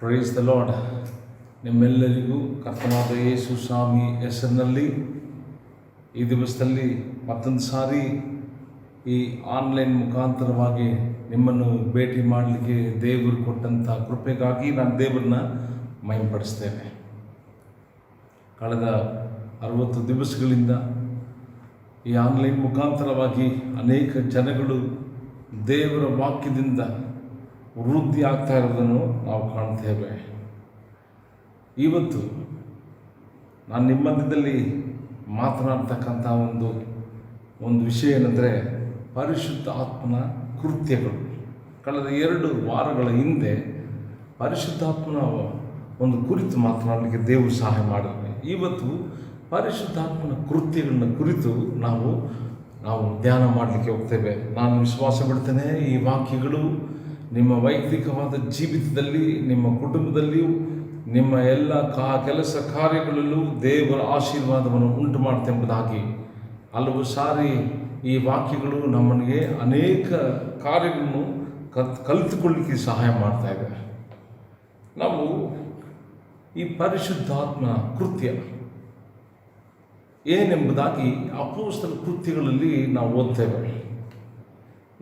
Praise the lord. ನಿಮ್ಮೆಲ್ಲರಿಗೂ ಕರ್ತನಾದ ಯೇಸು ಸ್ವಾಮಿ ಹೆಸರಿನಲ್ಲಿ ಈ ದಿವಸದಲ್ಲಿ ಮತ್ತೊಂದು ಸಾರಿ ಈ ಆನ್ಲೈನ್ ಮುಖಾಂತರವಾಗಿ ನಿಮ್ಮನ್ನು ಭೇಟಿ ಮಾಡಲಿಕ್ಕೆ ದೇವರು ಕೊಟ್ಟಂಥ ಕೃಪೆಗಾಗಿ ನಾನು ದೇವರನ್ನ ಮಹಿಮೆಪಡಿಸ್ತೇನೆ. ಕಳೆದ 60 ದಿವಸಗಳಿಂದ ಈ ಆನ್ಲೈನ್ ಮುಖಾಂತರವಾಗಿ ಅನೇಕ ಜನಗಳು ದೇವರ ವಾಕ್ಯದಿಂದ ವೃದ್ಧಿ ಆಗ್ತಾ ಇರೋದನ್ನು ನಾವು ಕಾಣ್ತೇವೆ. ಇವತ್ತು ನಾನು ನಿಮ್ಮ ಮಧ್ಯದಲ್ಲಿ ಮಾತನಾಡ್ತಕ್ಕಂಥ ಒಂದು ವಿಷಯ ಏನಂದರೆ ಪರಿಶುದ್ಧ ಆತ್ಮನ ಕೃತ್ಯಗಳು. ಕಳೆದ 2 ವಾರಗಳ ಹಿಂದೆ ಪರಿಶುದ್ಧಾತ್ಮನ ಒಂದು ಕುರಿತು ಮಾತನಾಡಲಿಕ್ಕೆ ದೇವರು ಸಹಾಯ ಮಾಡಿದ್ದಾರೆ. ಇವತ್ತು ಪರಿಶುದ್ಧಾತ್ಮನ ಕೃತ್ಯಗಳನ್ನ ಕುರಿತು ನಾವು ಧ್ಯಾನ ಮಾಡಲಿಕ್ಕೆ ಹೋಗ್ತೇವೆ. ನಾನು ವಿಶ್ವಾಸ ಬಿಡ್ತೇನೆ, ಈ ವಾಕ್ಯಗಳು ನಿಮ್ಮ ವೈಯಕ್ತಿಕವಾದ ಜೀವಿತದಲ್ಲಿ, ನಿಮ್ಮ ಕುಟುಂಬದಲ್ಲಿಯೂ, ನಿಮ್ಮ ಎಲ್ಲ ಕೆಲಸ ಕಾರ್ಯಗಳಲ್ಲೂ ದೇವರ ಆಶೀರ್ವಾದವನ್ನು ಉಂಟು ಮಾಡ್ತೆಂಬುದಾಗಿ ಹಲವು ಸಾರಿ ಈ ವಾಕ್ಯಗಳು ನಮ್ಮನಿಗೆ ಅನೇಕ ಕಾರ್ಯಗಳನ್ನು ಕಲಿತುಕೊಳ್ಳಿಕ್ಕೆ ಸಹಾಯ ಮಾಡ್ತಾ ಇದೆ. ನಾವು ಈ ಪರಿಶುದ್ಧಾತ್ಮ ಕೃತ್ಯ ಏನೆಂಬುದಾಗಿ ಅಪೊಸ್ತಲ ಕೃತ್ಯಗಳಲ್ಲಿ ನಾವು ಓದ್ತೇವೆ.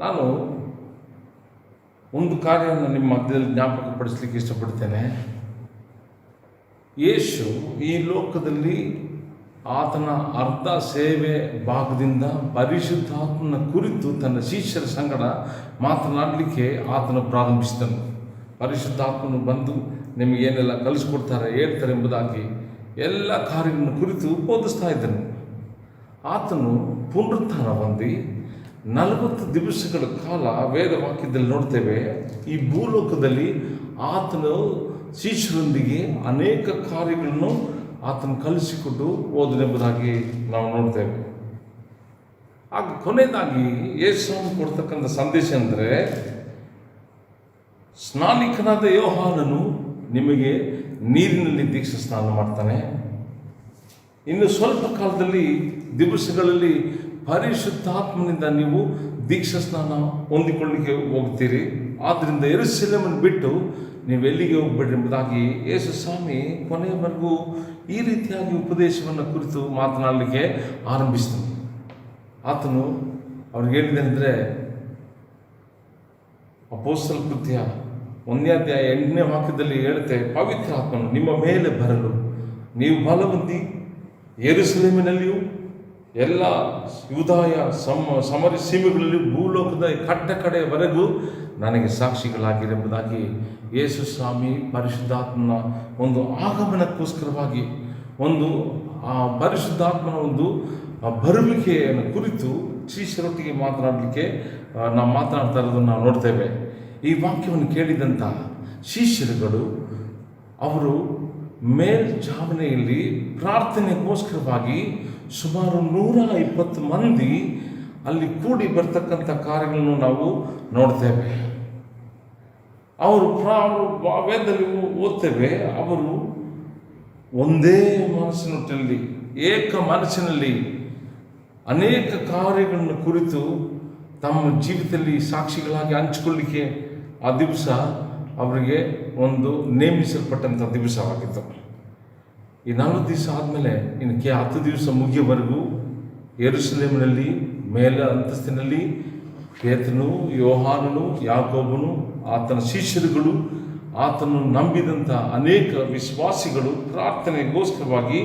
ನಾನು ಒಂದು ಕಾರ್ಯವನ್ನು ನಿಮ್ಮ ಮಧ್ಯದಲ್ಲಿ ಜ್ಞಾಪಕಪಡಿಸಲಿಕ್ಕೆ ಇಷ್ಟಪಡ್ತೇನೆ. ಯೇಸು ಈ ಲೋಕದಲ್ಲಿ ಆತನ ಅರ್ಧ ಸೇವೆ ಭಾಗದಿಂದ ಪರಿಶುದ್ಧಾತ್ಮನ ಕುರಿತು ತನ್ನ ಶಿಷ್ಯರ ಸಂಗಡ ಮಾತನಾಡಲಿಕ್ಕೆ ಆತನು ಪ್ರಾರಂಭಿಸಿದನು. ಪರಿಶುದ್ಧಾತ್ಮನು ಬಂದು ನಿಮಗೇನೆಲ್ಲ ಕಲಿಸ್ಕೊಡ್ತಾರೆ, ಹೇಳ್ತಾರೆ ಎಂಬುದಾಗಿ ಎಲ್ಲ ಕಾರ್ಯಗಳನ್ನು ಕುರಿತು ಬೋಧಿಸ್ತಾ ಇದ್ದನು. ಆತನು ಪುನರುತ್ಥಾನ ಹೊಂದಿ 40 ದಿವಸಗಳ ಕಾಲ ವೇದ ವಾಕ್ಯದಲ್ಲಿ ನೋಡ್ತೇವೆ, ಈ ಭೂಲೋಕದಲ್ಲಿ ಆತನು ಶಿಷ್ಯರೊಂದಿಗೆ ಅನೇಕ ಕಾರ್ಯಗಳನ್ನು ಆತನು ಕಲಿಸಿಕೊಟ್ಟು ಹೋದನೆಂಬುದಾಗಿ ನಾವು ನೋಡ್ತೇವೆ. ಆಗ ಕೊನೆಯದಾಗಿ ಯೇಸು ಕೊಡ್ತಕ್ಕಂಥ ಸಂದೇಶ ಅಂದರೆ, ಸ್ನಾನಿಕನಾದ ಯೋಹಾನನು ನಿಮಗೆ ನೀರಿನಲ್ಲಿ ದೀಕ್ಷಾ ಸ್ನಾನ ಮಾಡ್ತಾನೆ, ಇನ್ನು ಸ್ವಲ್ಪ ಕಾಲದಲ್ಲಿ ದಿವಸಗಳಲ್ಲಿ ಪರಿಶುದ್ಧಾತ್ಮನಿಂದ ನೀವು ದೀಕ್ಷಾ ಸ್ನಾನ ಹೊಂದಿಕೊಳ್ಳಿಕ್ಕೆ ಹೋಗ್ತೀರಿ. ಆದ್ದರಿಂದ ಯೆರೂಸಲೇಮನ್ನು ಬಿಟ್ಟು ನೀವು ಎಲ್ಲಿಗೆ ಹೋಗ್ಬೇಡ್ರಿ ಎಂಬುದಾಗಿ ಯೇಸು ಸ್ವಾಮಿ ಕೊನೆಯವರೆಗೂ ಈ ರೀತಿಯಾಗಿ ಉಪದೇಶವನ್ನು ಕುರಿತು ಮಾತನಾಡಲಿಕ್ಕೆ ಆರಂಭಿಸಿದನು. ಆತನು ಅವ್ರಿಗೆ ಹೇಳಿದೆ ಅಂದರೆ, ಅಪೊಸ್ತಲ ಕೃತ್ಯ 1ನೇ ಅಧ್ಯಾಯ 8ನೇ ವಾಕ್ಯದಲ್ಲಿ ಹೇಳುತ್ತೆ, ಪವಿತ್ರ ಆತ್ಮನು ನಿಮ್ಮ ಮೇಲೆ ಬರಲು ನೀವು ಬಲ ಹೊಂದಿ ಯೆರೂಸಲೇಮಿನಲ್ಲಿಯೂ ಎಲ್ಲ ಯೂದಾಯ ಸಮರ ಸೀಮೆಗಳಲ್ಲಿ ಭೂಲೋಕದ ಕಡೆಯವರೆಗೂ ನನಗೆ ಸಾಕ್ಷಿಗಳಾಗಿರೆಂಬುದಾಗಿ ಯೇಸು ಸ್ವಾಮಿ ಪರಿಶುದ್ಧಾತ್ಮನ ಒಂದು ಆಗಮನಕ್ಕೋಸ್ಕರವಾಗಿ ಆ ಪರಿಶುದ್ಧಾತ್ಮನ ಬರುವಿಕೆಯನ್ನು ಕುರಿತು ಶಿಷ್ಯರೊಟ್ಟಿಗೆ ಮಾತನಾಡಲಿಕ್ಕೆ ನಾವು ಮಾತನಾಡ್ತಾ ಇರೋದನ್ನು ನಾವು ನೋಡ್ತೇವೆ. ಈ ವಾಕ್ಯವನ್ನು ಕೇಳಿದಂಥ ಶಿಷ್ಯರುಗಳು ಅವರು ಮೇಲ್ಛಾವಣಿಯಲ್ಲಿ ಪ್ರಾರ್ಥನೆಗೋಸ್ಕರವಾಗಿ ಸುಮಾರು 120 ಮಂದಿ ಅಲ್ಲಿ ಕೂಡಿ ಬರ್ತಕ್ಕಂಥ ಕಾರ್ಯಗಳನ್ನು ನಾವು ನೋಡ್ತೇವೆ. ಅವರು ವೇದದಲ್ಲಿ ಓದ್ತೇವೆ, ಅವರು ಒಂದೇ ಮನಸ್ಸಿನಲ್ಲಿ ಏಕ ಮನಸ್ಸಿನಲ್ಲಿ ಅನೇಕ ಕಾರ್ಯಗಳನ್ನು ಕುರಿತು ತಮ್ಮ ಜೀವಿತದಲ್ಲಿ ಸಾಕ್ಷಿಗಳಾಗಿ ಹಂಚಿಕೊಳ್ಳಿಕ್ಕೆ ಆ ದಿವಸ ಅವರಿಗೆ ಒಂದು ನೇಮಿಸಲ್ಪಟ್ಟಂಥ ದಿವಸವಾಗಿತ್ತು. ಈ 40 ದಿವಸ ಆದಮೇಲೆ ಇನ್ನು 10 ದಿವಸ ಮುಗಿಯವರೆಗೂ ಯೆರೂಸಲೇಮಿನಲ್ಲಿ ಮೇಲೆ ಅಂತಸ್ತಿನಲ್ಲಿ ಪೇತ್ರನು, ಯೋಹಾನನು, ಯಾಕೋಬನು, ಆತನ ಶಿಷ್ಯರುಗಳು, ಆತನು ನಂಬಿದಂಥ ಅನೇಕ ವಿಶ್ವಾಸಿಗಳು ಪ್ರಾರ್ಥನೆಗೋಸ್ಕರವಾಗಿ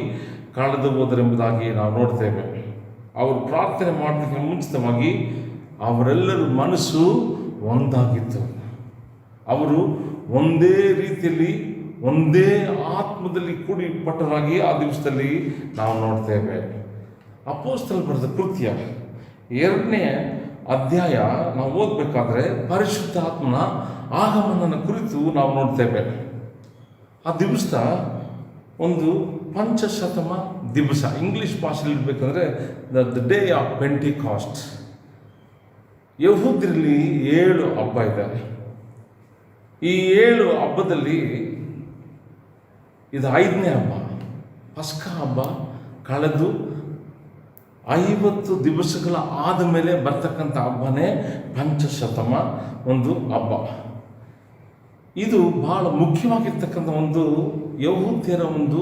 ಕಳೆದು ಹೋದರೆಂಬುದಾಗಿ ನಾವು ನೋಡ್ತೇವೆ. ಅವರು ಪ್ರಾರ್ಥನೆ ಮಾಡೋದಕ್ಕೆ ಮುಂಚಿತವಾಗಿ ಅವರೆಲ್ಲರ ಮನಸ್ಸು ಒಂದಾಗಿತ್ತು. ಅವರು ಒಂದೇ ರೀತಿಯಲ್ಲಿ ಒಂದೇ ಆತ್ಮದಲ್ಲಿ ಕೂಡಿ ಪಟ್ಟರಾಗಿ ಆ ದಿವಸದಲ್ಲಿ ನಾವು ನೋಡ್ತೇವೆ. ಅಪೊಸ್ತಲ ಬರೆದ ಕೃತ್ಯ 2ನೇ ಅಧ್ಯಾಯ ನಾವು ಓದಬೇಕಾದ್ರೆ ಪರಿಶುದ್ಧಾತ್ಮನ ಆಗಮನನ ಕುರಿತು ನಾವು ನೋಡ್ತೇವೆ. ಆ ದಿವಸ ಒಂದು ಪಂಚಶತಮ ದಿವಸ, ಇಂಗ್ಲಿಷ್ ಭಾಷೆಯಲ್ಲಿ ಇರಬೇಕಂದ್ರೆ ದ ಡೇ ಆಫ್ ಪೆಂಟಿಕಾಸ್ಟ್. ಯಹೂದ್ಯರಲ್ಲಿ 7 ಹಬ್ಬ ಇದ್ದಾರೆ. ಈ 7 ಹಬ್ಬದಲ್ಲಿ ಇದು 5ನೇ ಹಬ್ಬ, ಪಸ್ಕ ಹಬ್ಬ. ಕಳೆದು 50 ದಿವಸಗಳ ಆದ ಮೇಲೆ ಬರ್ತಕ್ಕಂಥ ಹಬ್ಬನೇ ಪಂಚಶತಮ ಒಂದು ಹಬ್ಬ. ಇದು ಬಹಳ ಮುಖ್ಯವಾಗಿರ್ತಕ್ಕಂಥ ಒಂದು ಯಹೂದ್ಯರ ಒಂದು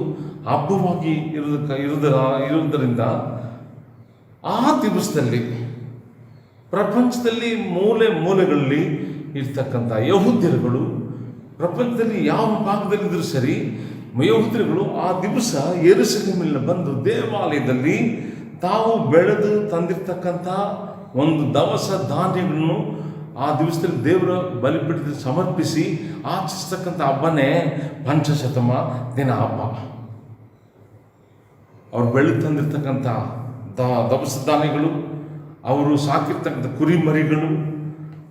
ಹಬ್ಬವಾಗಿ ಇರುವುದರಿಂದ ಆ ದಿವಸದಲ್ಲಿ ಪ್ರಪಂಚದಲ್ಲಿ ಮೂಲೆ ಮೂಲೆಗಳಲ್ಲಿ ಇರ್ತಕ್ಕಂಥ ಯಹೂದ್ಯರುಗಳು, ಪ್ರಪಂಚದಲ್ಲಿ ಯಾವ ಭಾಗದಲ್ಲಿದ್ದರೂ ಸರಿ, ಯಹೂದ್ಯರುಗಳು ಆ ದಿವಸ ಯೆರೂಸಲೇಮಿನಲ್ಲಿ ಬಂದು ದೇವಾಲಯದಲ್ಲಿ ತಾವು ಬೆಳೆದು ತಂದಿರ್ತಕ್ಕಂಥ ಒಂದು ದವಸ ಧಾನ್ಯಗಳನ್ನು ಆ ದಿವಸದಲ್ಲಿ ದೇವರ ಬಲಿಪೀಠದಲ್ಲಿ ಸಮರ್ಪಿಸಿ ಆಚರಿಸ್ತಕ್ಕಂಥ ಹಬ್ಬನೇ ಪಂಚಶತಮ ದಿನ ಹಬ್ಬ. ಅವ್ರು ಬೆಳೆದು ತಂದಿರ್ತಕ್ಕಂಥ ದವಸ ಧಾನ್ಯಗಳು, ಅವರು ಸಾಕಿರ್ತಕ್ಕಂಥ ಕುರಿ ಮರಿಗಳು,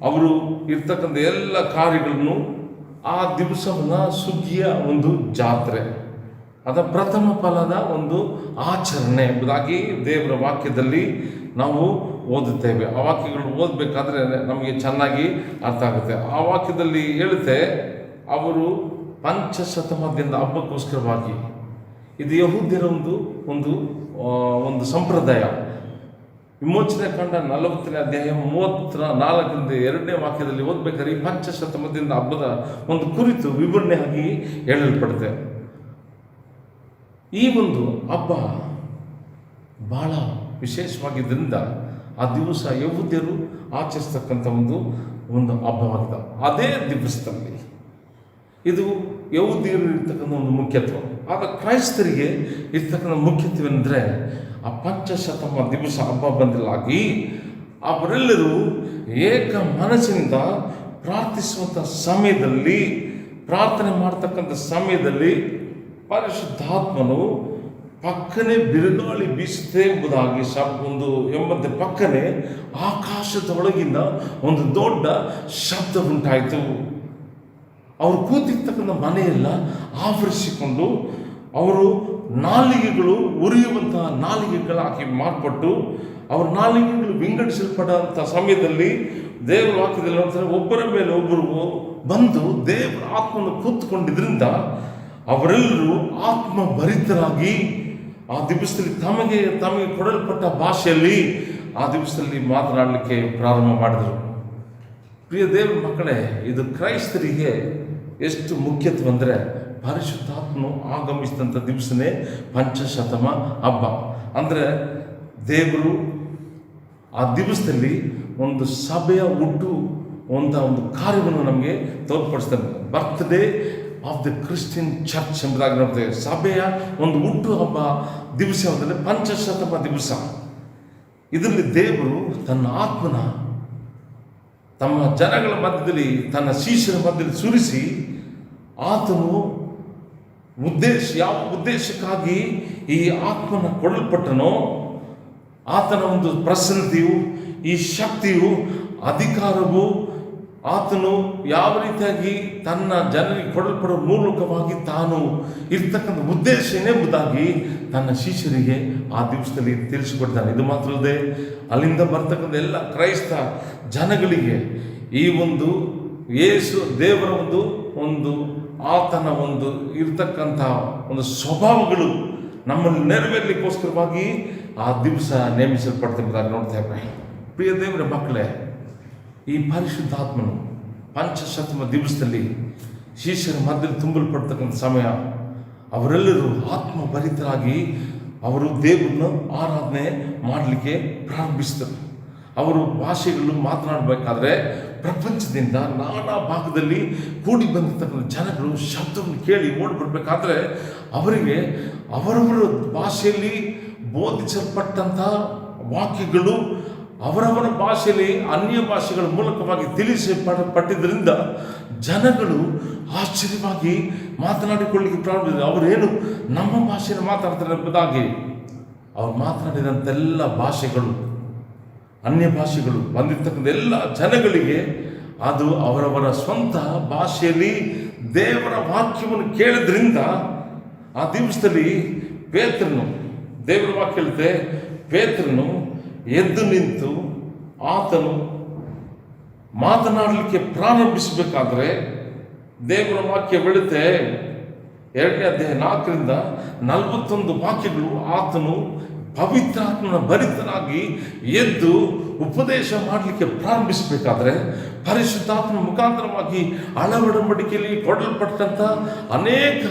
ಅವರು ಇರ್ತಕ್ಕಂಥ ಎಲ್ಲ ಕಾರ್ಯಗಳನ್ನು ಆ ದಿವಸವನ್ನು ಸುಗ್ಗಿಯ ಒಂದು ಜಾತ್ರೆ, ಅದ ಪ್ರಥಮ ಫಲದ ಒಂದು ಆಚರಣೆ ಎಂಬುದಾಗಿ ದೇವರ ವಾಕ್ಯದಲ್ಲಿ ನಾವು ಓದುತ್ತೇವೆ. ಆ ವಾಕ್ಯಗಳು ಓದಬೇಕಾದ್ರೆ ನಮಗೆ ಚೆನ್ನಾಗಿ ಅರ್ಥ ಆಗುತ್ತೆ. ಆ ವಾಕ್ಯದಲ್ಲಿ ಹೇಳುತ್ತೆ, ಅವರು ಪಂಚಶತಮದಿಂದ ಹಬ್ಬಕ್ಕೋಸ್ಕರವಾಗಿ, ಇದು ಯಹೂದ್ಯರ ಒಂದು ಸಂಪ್ರದಾಯ. ವಿಮೋಚನೆ ಕಂಡ 40ನೇ ಅಧ್ಯಾಯ 34 ವಾಕ್ಯದಲ್ಲಿ ಓದಬೇಕಾದ್ರೆ ಈ ಪಂಚಶತಮದಿಂದ ಹಬ್ಬದ ಒಂದು ಕುರಿತು ವಿವರಣೆಯಾಗಿ ಹೇಳಲ್ಪಡುತ್ತೆ. ಈ ಒಂದು ಹಬ್ಬ ಬಹಳ ವಿಶೇಷವಾಗಿದ್ದರಿಂದ ಆ ದಿವಸ ಯಹೂದ್ಯರು ಆಚರಿಸ್ತಕ್ಕಂಥ ಒಂದು ಹಬ್ಬವಾಗಿದೆ. ಅದೇ ದಿವಸದಲ್ಲಿ ಇದು ಯಹೂದ್ಯರು ಇರ್ತಕ್ಕಂಥ ಒಂದು ಮುಖ್ಯತ್ವ. ಆಗ ಕ್ರೈಸ್ತರಿಗೆ ಇರ್ತಕ್ಕಂಥ ಮುಖ್ಯತ್ವವೆಂದರೆ ಆ ಪಂಚಶತಮ ದಿವಸ ಹಬ್ಬ ಬಂದಲಾಗಿ ಅವರೆಲ್ಲರೂ ಏಕ ಮನಸ್ಸಿನಿಂದ ಪ್ರಾರ್ಥಿಸುವಂಥ ಸಮಯದಲ್ಲಿ, ಪ್ರಾರ್ಥನೆ ಮಾಡ್ತಕ್ಕಂಥ ಸಮಯದಲ್ಲಿ ಪರಿಶುದ್ಧಾತ್ಮನು ಪಕ್ಕನೆ ಬಿರುಗಾಳಿ ಬೀಸುತ್ತೆ ಎಂಬುದಾಗಿ ಎಂಬಂತೆ ಪಕ್ಕನೆ ಆಕಾಶದೊಳಗಿಂದ ಒಂದು ದೊಡ್ಡ ಶಬ್ದ ಉಂಟಾಯಿತು. ಅವರು ಕೂತಿರ್ತಕ್ಕಂಥ ಮನೆಯೆಲ್ಲ ಆವರಿಸಿಕೊಂಡು ಅವರು ನಾಲಿಗೆಗಳು ಉರಿಯುವಂತಹ ನಾಲಿಗೆಗಳಾಗಿ ಮಾರ್ಪಟ್ಟು ಅವ್ರ ನಾಲಿಗೆಗಳು ವಿಂಗಡಿಸಲ್ಪಡುವಂಥ ಸಮಯದಲ್ಲಿ ದೇವರ ವಾಕ್ಯದಲ್ಲಿ ನೋಡ್ತಾರೆ, ಒಬ್ಬರ ಮೇಲೆ ಒಬ್ಬರು ಬಂದು ದೇವರ ಆತ್ಮನ ಕೂತ್ಕೊಂಡಿದ್ರಿಂದ ಅವರೆಲ್ಲರೂ ಆತ್ಮ ಭರಿತರಾಗಿ ಆ ದಿವಸದಲ್ಲಿ ತಮಗೆ ಕೊಡಲ್ಪಟ್ಟ ಭಾಷೆಯಲ್ಲಿ ಆ ದಿವಸದಲ್ಲಿ ಮಾತನಾಡಲಿಕ್ಕೆ ಪ್ರಾರಂಭ ಮಾಡಿದರು. ಪ್ರಿಯ ದೇವರ ಮಕ್ಕಳೇ, ಇದು ಕ್ರೈಸ್ತರಿಗೆ ಎಷ್ಟು ಮುಖ್ಯತ್ವ ಅಂದರೆ ಪರಿಶುದ್ಧಾತ್ಮನು ಆಗಮಿಸಿದಂಥ ದಿವಸನೇ ಪಂಚಶತಮ ಹಬ್ಬ. ಅಂದರೆ ದೇವರು ಆ ದಿವಸದಲ್ಲಿ ಒಂದು ಸಭೆಯ ಒಂದು ಕಾರ್ಯವನ್ನು ನಮಗೆ ತೋರ್ಪಡಿಸ್ತಾನೆ. Birthday of the Christian church ಎಂಬುದಾಗಿ ನೋಡ್ತೇವೆ. ಸಭೆಯ ಒಂದು ಹುಟ್ಟು ಹಬ್ಬ ದಿವಸ ಅಂದರೆ ಪಂಚಶತಮ ದಿವಸ. ಇದರಲ್ಲಿ ದೇವರು ತನ್ನ ಆತ್ಮನ ತಮ್ಮ ಜನಗಳ ಮಧ್ಯದಲ್ಲಿ, ತನ್ನ ಶಿಷ್ಯರ ಮಧ್ಯದಲ್ಲಿ ಸುರಿಸಿ, ಆತನು ಯಾವ ಉದ್ದೇಶಕ್ಕಾಗಿ ಈ ಆತ್ಮನ ಕೊಡಲ್ಪಟ್ಟನೋ ಆತನ ಒಂದು ಪ್ರಸನ್ನತೆಯು, ಈ ಶಕ್ತಿಯು, ಅಧಿಕಾರವು ಆತನು ಯಾವ ರೀತಿಯಾಗಿ ತನ್ನ ಜನರಿಗೆ ಕೊಡಲ್ಪಡುವ ಮೂಲಕವಾಗಿ ತಾನು ಇರ್ತಕ್ಕಂಥ ಉದ್ದೇಶ ಏನೆಂಬುದಾಗಿ ತನ್ನ ಶಿಷ್ಯರಿಗೆ ಆ ದಿವಸದಲ್ಲಿ ತಿಳಿಸಿಕೊಡ್ತಾನೆ. ಇದು ಮಾತ್ರ ಅಲ್ಲದೆ ಅಲ್ಲಿಂದ ಬರ್ತಕ್ಕಂಥ ಎಲ್ಲ ಕ್ರೈಸ್ತ ಜನಗಳಿಗೆ ಈ ಒಂದು ಯೇಸು ದೇವರ ಒಂದು ಆತನ ಒಂದು ಇರ್ತಕ್ಕಂಥ ಒಂದು ಸ್ವಭಾವಗಳು ನಮ್ಮಲ್ಲಿ ನೆರವೇರಲಿಕ್ಕೋಸ್ಕರವಾಗಿ ಆ ದಿವಸ ನೇಮಿಸಲ್ಪಡ್ತಿರುವುದಾಗಿ ನೋಡ್ತೇವೆ. ಪ್ರಿಯ ದೇವರ ಮಕ್ಕಳೇ, ಈ ಪರಿಶುದ್ಧಾತ್ಮನು ಪಂಚಶತಮ ದಿವಸದಲ್ಲಿ ಶಿಷ್ಯರ ಮಧ್ಯದಲ್ಲಿ ತುಂಬಲ್ಪಡ್ತಕ್ಕಂಥ ಸಮಯ, ಅವರೆಲ್ಲರೂ ಆತ್ಮಭರಿತರಾಗಿ ಅವರು ದೇವರನ್ನು ಆರಾಧನೆ ಮಾಡಲಿಕ್ಕೆ ಪ್ರಾರಂಭಿಸಿದರು. ಅವರು ಭಾಷೆಗಳು ಮಾತನಾಡಬೇಕಾದ್ರೆ ಪ್ರಪಂಚದಿಂದ ನಾನಾ ಭಾಗದಲ್ಲಿ ಕೂಡಿ ಬಂದಿರ್ತಕ್ಕಂಥ ಜನಗಳು ಶಬ್ದವನ್ನು ಕೇಳಿ ಓಡಿಬರ್ಬೇಕಾದ್ರೆ ಅವರಿಗೆ ಅವರವರ ಭಾಷೆಯಲ್ಲಿ ಬೋಧಿಸಲ್ಪಟ್ಟಂಥ ವಾಕ್ಯಗಳು ಅವರವರ ಭಾಷೆಯಲ್ಲಿ ಅನ್ಯ ಭಾಷೆಗಳ ಮೂಲಕವಾಗಿ ತಿಳಿಸಲ್ಪಟ್ಟಿದ್ದರಿಂದ ಜನಗಳು ಆಶ್ಚರ್ಯವಾಗಿ ಮಾತನಾಡಿಕೊಳ್ಳಿಕ್ಕೆ ಪ್ರಾರಂಭಿಸಿದರು. ಅವರೇನು ನಮ್ಮ ಭಾಷೆಯನ್ನು ಮಾತಾಡ್ತಾರೆ ಎಂಬುದಾಗಿ ಅವ್ರು ಮಾತನಾಡಿದಂತೆಲ್ಲ ಭಾಷೆಗಳು, ಅನ್ಯ ಭಾಷೆಗಳು ಬಂದಿರ್ತಕ್ಕಂಥ ಎಲ್ಲ ಜನಗಳಿಗೆ ಅದು ಅವರವರ ಸ್ವಂತ ಭಾಷೆಯಲ್ಲಿ ದೇವರ ವಾಕ್ಯವನ್ನು ಕೇಳಿದ್ರಿಂದ ಆ ದಿವಸದಲ್ಲಿ ಪೇತ್ರನು, ದೇವರ ವಾಕ್ಯ ಹೇಳುತ್ತೆ, ಪೇತ್ರನು ಎದ್ದು ನಿಂತು ಆತನು ಮಾತನಾಡಲಿಕ್ಕೆ ಪ್ರಾರಂಭಿಸಬೇಕಾದ್ರೆ ದೇವರ ವಾಕ್ಯ ಬೆಳುತ್ತೆ 2ನೇ ಅಧ್ಯಾಯ 4ರಿಂದ 41 ವಾಕ್ಯಗಳು ಆತನು ಪವಿತ್ರಾತ್ಮನ ಭರಿತನಾಗಿ ಎದ್ದು ಉಪದೇಶ ಮಾಡಲಿಕ್ಕೆ ಪ್ರಾರಂಭಿಸಬೇಕಾದ್ರೆ ಪರಿಶುದ್ಧಾತ್ಮನ ಮುಖಾಂತರವಾಗಿ ಹಳವಡಂಬಡಿಕೆಯಲ್ಲಿ ಕೊಡಲ್ಪಟ್ಟಂಥ ಅನೇಕ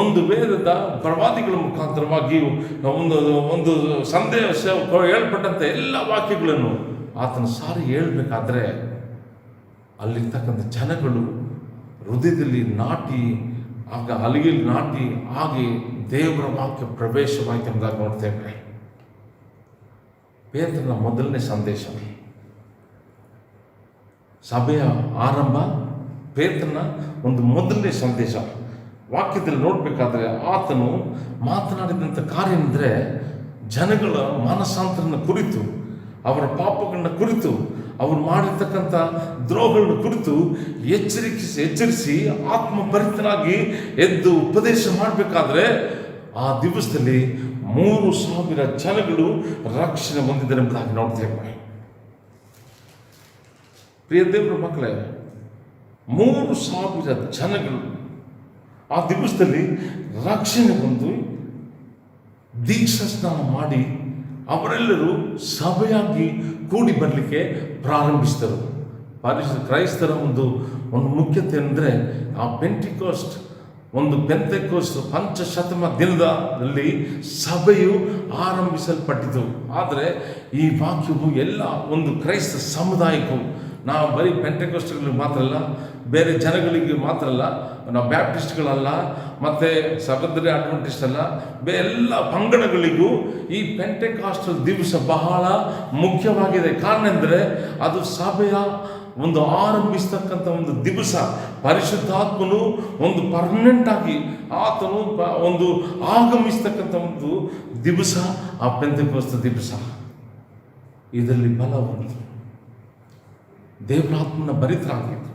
ಒಂದು ವೇದದ ಪ್ರವಾದಿಗಳ ಮುಖಾಂತರವಾಗಿ ಒಂದು ಸಂದೇಶ ಹೇಳ್ಪಟ್ಟಂಥ ಎಲ್ಲ ವಾಕ್ಯಗಳನ್ನು ಆತನ ಸಾರಿ ಹೇಳ್ಬೇಕಾದ್ರೆ ಅಲ್ಲಿರ್ತಕ್ಕಂಥ ಜನಗಳು ಹೃದಯದಲ್ಲಿ ನಾಟಿ ಆಗ ಅಲಿಗೆಯಲ್ಲಿ ನಾಟಿ ಹಾಗೆ ದೇವರ ವಾಕ್ಯ ಪ್ರವೇಶವಾಯಿತು ಎಂಬುದಾಗಿ ನೋಡ್ತೇವೆ. ಪೇತ್ರನ ಮೊದಲನೇ ಸಂದೇಶ, ಸಭೆಯ ಆರಂಭ, ಪೇತ್ರನ ಒಂದು ಮೊದಲನೇ ಸಂದೇಶ ವಾಕ್ಯದಲ್ಲಿ ನೋಡಬೇಕಾದ್ರೆ ಆತನು ಮಾತನಾಡಿದಂಥ ಕಾರ್ಯ ಅಂದರೆ ಜನಗಳ ಮಾನಸಾಂತರನ ಕುರಿತು, ಅವರ ಪಾಪಗಳನ್ನ ಕುರಿತು, ಅವರು ಮಾಡಿರ್ತಕ್ಕಂಥ ದ್ರೋಹಗಳನ್ನ ಕುರಿತು ಎಚ್ಚರಿಸಿ ಆತ್ಮಭರಿತನಾಗಿ ಎದ್ದು ಉಪದೇಶ ಮಾಡಬೇಕಾದ್ರೆ ಆ ದಿವಸದಲ್ಲಿ 3,000 ಜನಗಳು ರಕ್ಷಣೆ ಹೊಂದಿದ್ದಾರೆ ಎಂಬುದಾಗಿ ನೋಡ್ತೇವೆ. ಪ್ರಿಯ ದೇವರ ಮಕ್ಕಳೇ, 3,000 ಜನಗಳು ಆ ದಿವಸದಲ್ಲಿ ರಕ್ಷಣೆ ಹೊಂದಿ ದೀಕ್ಷಾ ಸ್ನಾನ ಮಾಡಿ ಅವರೆಲ್ಲರೂ ಸಭೆಯಾಗಿ ಕೂಡಿ ಬರಲಿಕ್ಕೆ ಪ್ರಾರಂಭಿಸಿದರು. ಕ್ರೈಸ್ತರ ಒಂದು ಮುಖ್ಯತೆ ಅಂದರೆ ಆ ಪೆಂಟಿಕೋಸ್ಟ್ ಪಂಚಶತಮ ದಿನದಲ್ಲಿ ಸಭೆಯು ಆರಂಭಿಸಲ್ಪಟ್ಟಿತು. ಆದರೆ ಈ ವಾಕ್ಯವು ಎಲ್ಲ ಒಂದು ಕ್ರೈಸ್ತ ಸಮುದಾಯಕ್ಕೂ, ನಾವು ಬರೀ ಪೆಂಟೆಕೋಸ್ಟ್ಗಳಿಗೆ ಮಾತ್ರ ಅಲ್ಲ, ಬೇರೆ ಜನಗಳಿಗೆ ಮಾತ್ರ ಅಲ್ಲ, ನಾವು ಬ್ಯಾಪ್ಟಿಸ್ಟ್ಗಳಲ್ಲ, ಮತ್ತು ಸಬಂಧರಿ ಅಡ್ವೆಂಟಿಸ್ಟ್ ಅಲ್ಲ, ಎಲ್ಲ ಪಂಗಡಗಳಿಗೂ ಈ ಪೆಂಟೆಕಾಸ್ಟಲ್ ದಿವಸ ಬಹಳ ಮುಖ್ಯವಾಗಿದೆ. ಕಾರಣ ಅಂದರೆ ಅದು ಸಭೆಯ ಒಂದು ಆರಂಭಿಸ್ತಕ್ಕಂಥ ಒಂದು ದಿವಸ. ಪರಿಶುದ್ಧಾತ್ಮನು ಒಂದು ಪರ್ಮನೆಂಟ್ ಆಗಿ ಆತನು ಒಂದು ಆಗಮಿಸ್ತಕ್ಕಂಥ ಒಂದು ದಿವಸ ಆ ಪೆಂಟೆಕೋಸ್ತ ದಿವಸ. ಇದರಲ್ಲಿ ಬಲ ಬಂತು, ದೇವರಾತ್ಮನ ಭರಿತರಾಗಿತ್ತು.